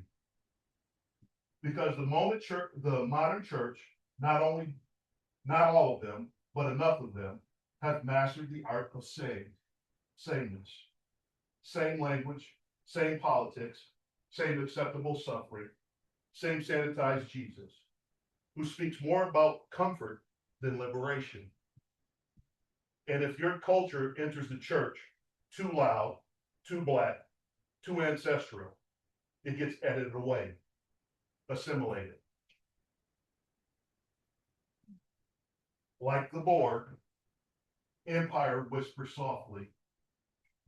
Because the modern church, not all of them, but enough of them, have mastered the art of sameness. Same language, same politics, same acceptable suffering, same sanitized Jesus, who speaks more about comfort than liberation. And if your culture enters the church too loud, too black, too ancestral, it gets edited away, assimilated. Like the Borg, empire whispers softly,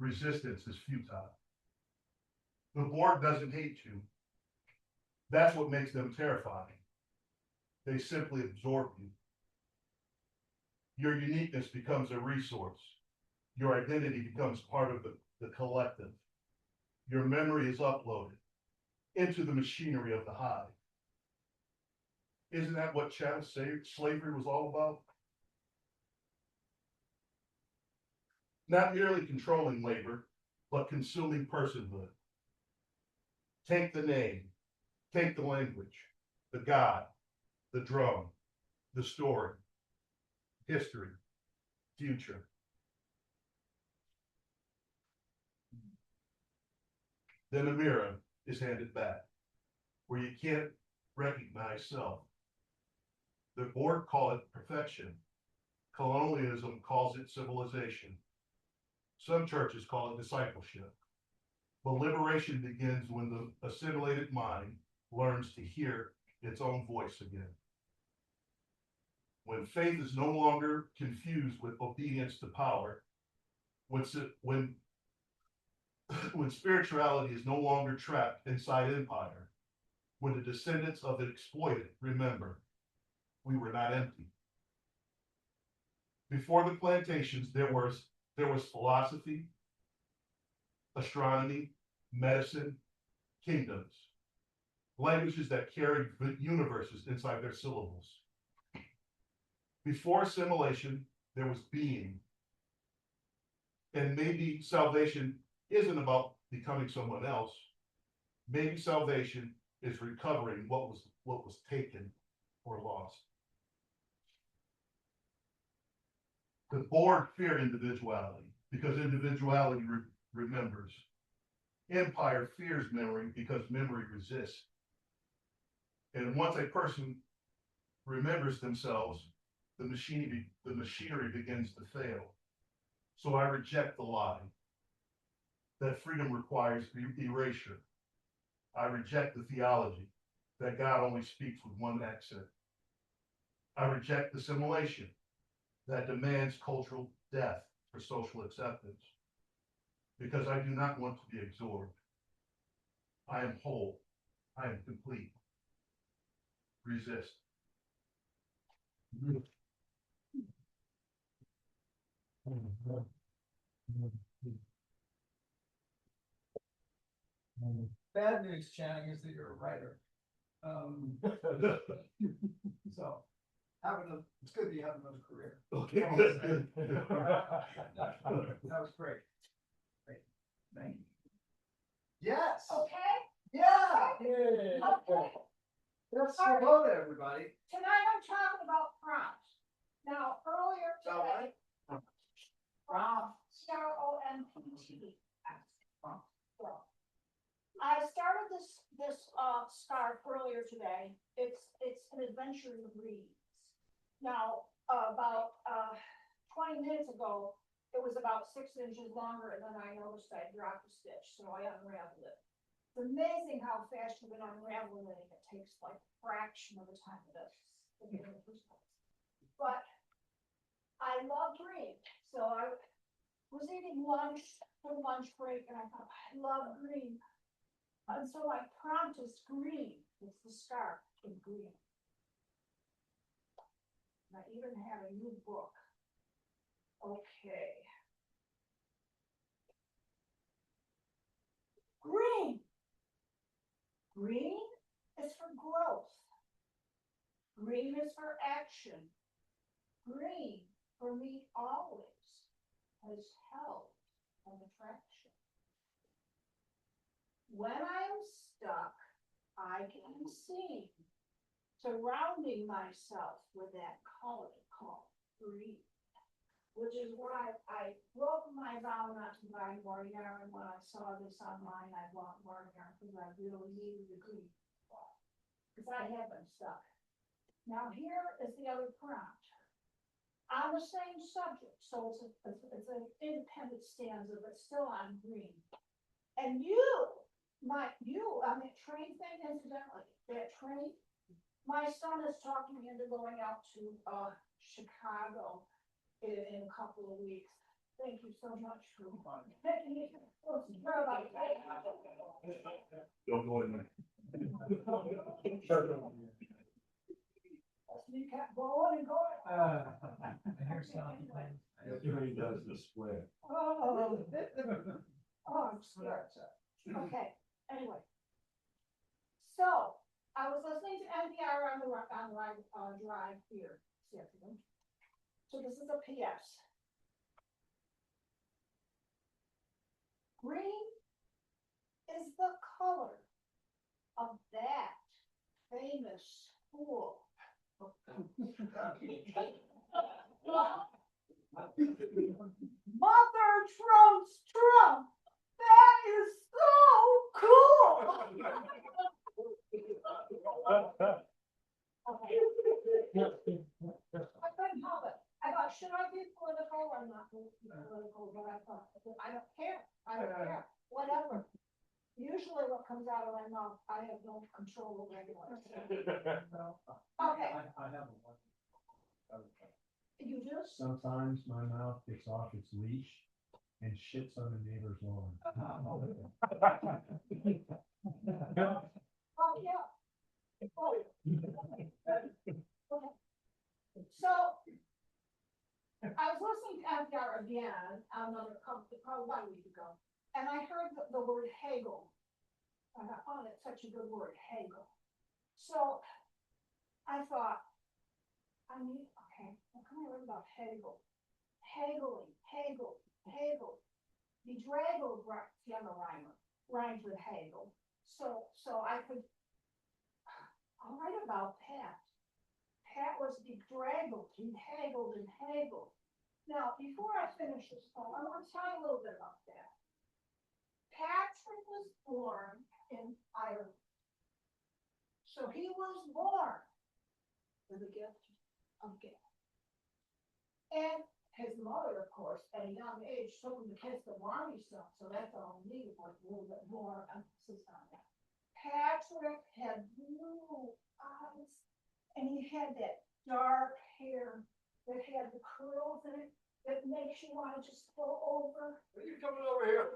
resistance is futile. The Borg doesn't hate you. That's what makes them terrifying. They simply absorb you. Your uniqueness becomes a resource. Your identity becomes part of the collective. Your memory is uploaded into the machinery of the hive. Isn't that what chattel slavery was all about? Not merely controlling labor, but consuming personhood. Take the name, take the language, the God, the drum, the story, history, future. Then a mirror is handed back, where you can't recognize self. The Borg call it perfection. Colonialism calls it civilization. Some churches call it discipleship. But liberation begins when the assimilated mind learns to hear its own voice again. When faith is no longer confused with obedience to power, when when spirituality is no longer trapped inside empire, when the descendants of the exploited remember, we were not empty. Before the plantations, there was philosophy, astronomy, medicine, kingdoms, languages that carried universes inside their syllables. Before assimilation, there was being. And maybe salvation isn't about becoming someone else. Maybe salvation is recovering what was taken or lost. The board fear individuality because individuality remembers. Empire fears memory because memory resists. And once a person remembers themselves, the machinery begins to fail. So I reject the lie that freedom requires erasure. I reject the theology that God only speaks with one accent. I reject assimilation that demands cultural death for social acceptance, because I do not want to be absorbed. I am whole. I am complete. Resist. Bad news, Channing, is that you're a writer. So, it's good that you have another career. Okay. That was great. Great, thank you. Yes. Okay, Yeah. okay. Let's hello to everybody. Tonight I'm talking about prompts. Now, earlier All today, right. CROMPT. I started this scarf earlier today. It's an adventure in the breeze. Now, about 20 minutes ago, it was about 6 inches longer, and then I noticed I dropped a stitch, so I unraveled it. It's amazing how fast you've been unraveling it. It takes like a fraction of the time it does in the first place. But I love green, so I was eating lunch for lunch break, and I thought, I love green. And so my prompt is green. It's the scarf in green. And I even have a new book. Okay. Green. Green is for growth. Green is for action. Green, for me, always has held an attraction. When I'm stuck, I can see, surrounding myself with that color called green, which is why I broke my vow not to buy more yarn. When I saw this online, I bought more yarn because I really needed the green, because I have been stuck. Now here is the other prompt on the same subject, so it's an independent stanza, but still on green. And train thing, incidentally, that train, my son is talking me into going out to Chicago in a couple of weeks. Thank you so much for making me feel secure about that. Don't go in there. You kept going and going. Here's something. He does the split. Oh, I'm scared. Okay, anyway. So, I was listening to NPR on the drive here this afternoon. So this is a PS. Green is the color of that famous school. Mother trumps Trump. That is so cool. I couldn't help it. I thought, should I be political or not be political? But I thought, I don't care. I don't care. Whatever. Usually what comes out of my mouth, I have no control over anyway. Okay. I have one. You do? Sometimes my mouth gets off its leash and shits on the neighbor's lawn. Oh, yeah. Oh, yeah. So. I was listening to NPR again, another couple, probably 1 week ago, and I heard the word Hegel. And I found it such a good word, Hegel. So I thought, okay, what can I learn about Hegel? Hageling, Hegel, Hegel. Bedraggled, Tiana Reimer, rhymes with Hegel. So I'll write about Pat. Pat was bedraggled, he haggled and haggled. Now, before I finish this poem, I want to tell you a little bit about that. Patrick was born in Ireland. So he was born with a gift of gab. And his mother, of course, at a young age, told him to kiss the mommy stuff, so that's all we needed, was a little bit more emphasis on that. Patrick had blue eyes, and he had that dark hair that had the curls in it that makes you want to just go over. Are you coming over here?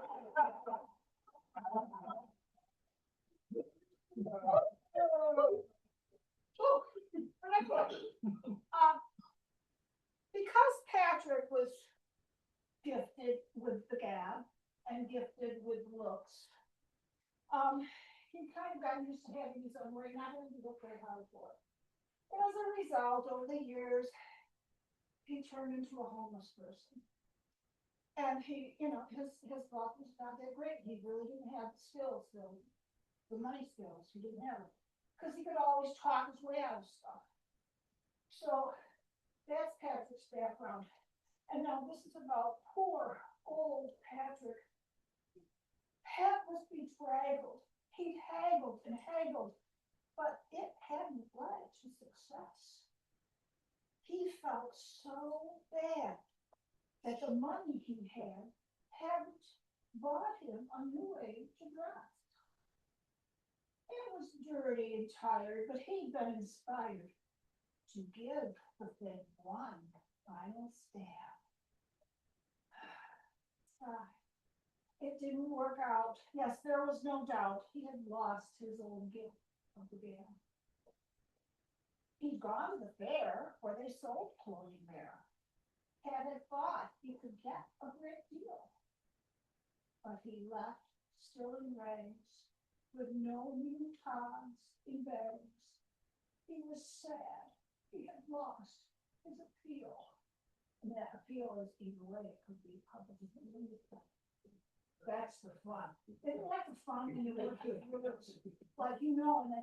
Because Patrick was gifted with the gab and gifted with looks, he kind of got used to having his own way, not having to look very hard for it. And as a result, over the years, he turned into a homeless person. And he, his luck was not that great. He really didn't have the skills, the money skills. He didn't have it. Because he could always talk his way out of stuff. So that's Patrick's background. And now this is about poor old Patrick. Pat was bedraggled. He haggled and haggled, but it hadn't led to success. He felt so bad that the money he had hadn't bought him a new way to dress. It was dirty and tired, but he'd been inspired to give the thing one final stab. It didn't work out. Yes, there was no doubt he had lost his old gift of the gab. He'd gone to the fair where they sold clothing there. Had thought he could get a great deal. But he left still in rags, with no new togs in bags. He was sad. He had lost his appeal. And that appeal is either way it could be public. That's the fun. Isn't that the fun when you work with words? Like, and then,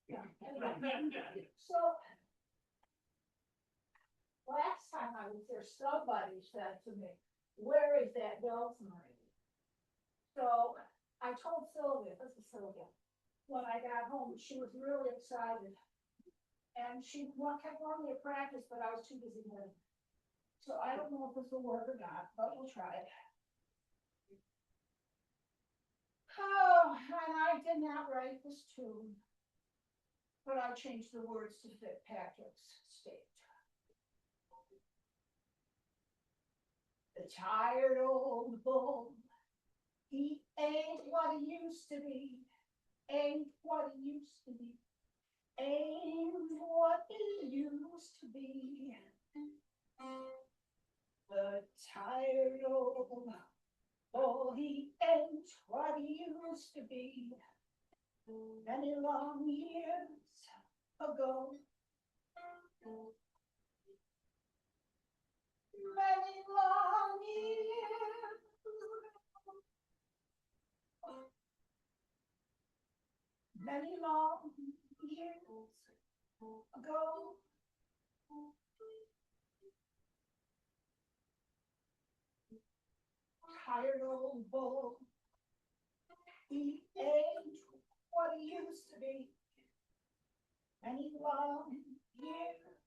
yeah. So, last time I was there, somebody said to me, "Where is that Beltmarine?" So, I told Sylvia, this is Sylvia, when I got home, she was really excited. And she kept wanting me to practice, but I was too busy with it. So I don't know if this will work or not, but we'll try it. Oh, and I did not write this tune, but I changed the words to fit Patrick's state. The tired old bull, he ain't what he used to be, ain't what he used to be, ain't what he used to be. The tired old bull, he ain't what he used to be. Many long years ago. Many long years. Many long years ago. Tired old bull, he ain't what he used to be. Many long years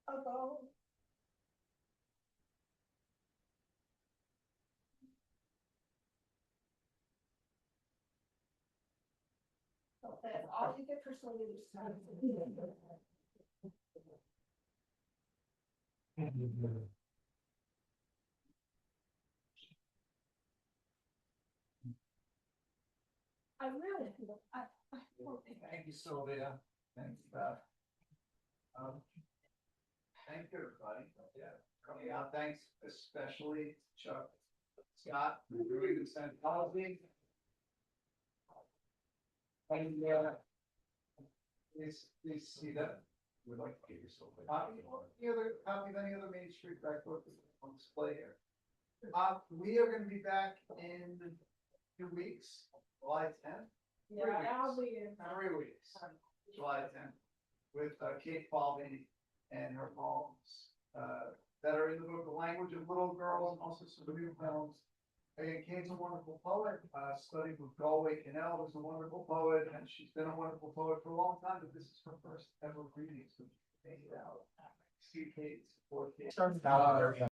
ago. So that's all you get for Sylvia this time. I really, I. Thank you, Sylvia. Thanks, Beth. Thank you, everybody. Yeah, coming out. Thanks especially Chuck, Scott, for doing the Scientology. And, please see that. Would like to give you something. Copy of any other Main Street record on display here. We are gonna be back in 2 weeks, July 10th. Yeah, I'll be in. 3 weeks, July 10th, with Kate Falvey and her poems, that are in the book, The Language of Little Girls, and also some new poems. And Kate's a wonderful poet, studied with Galway Canal, is a wonderful poet, and she's been a wonderful poet for a long time, but this is her first ever reading, so she made it out. See Kate, support Kate.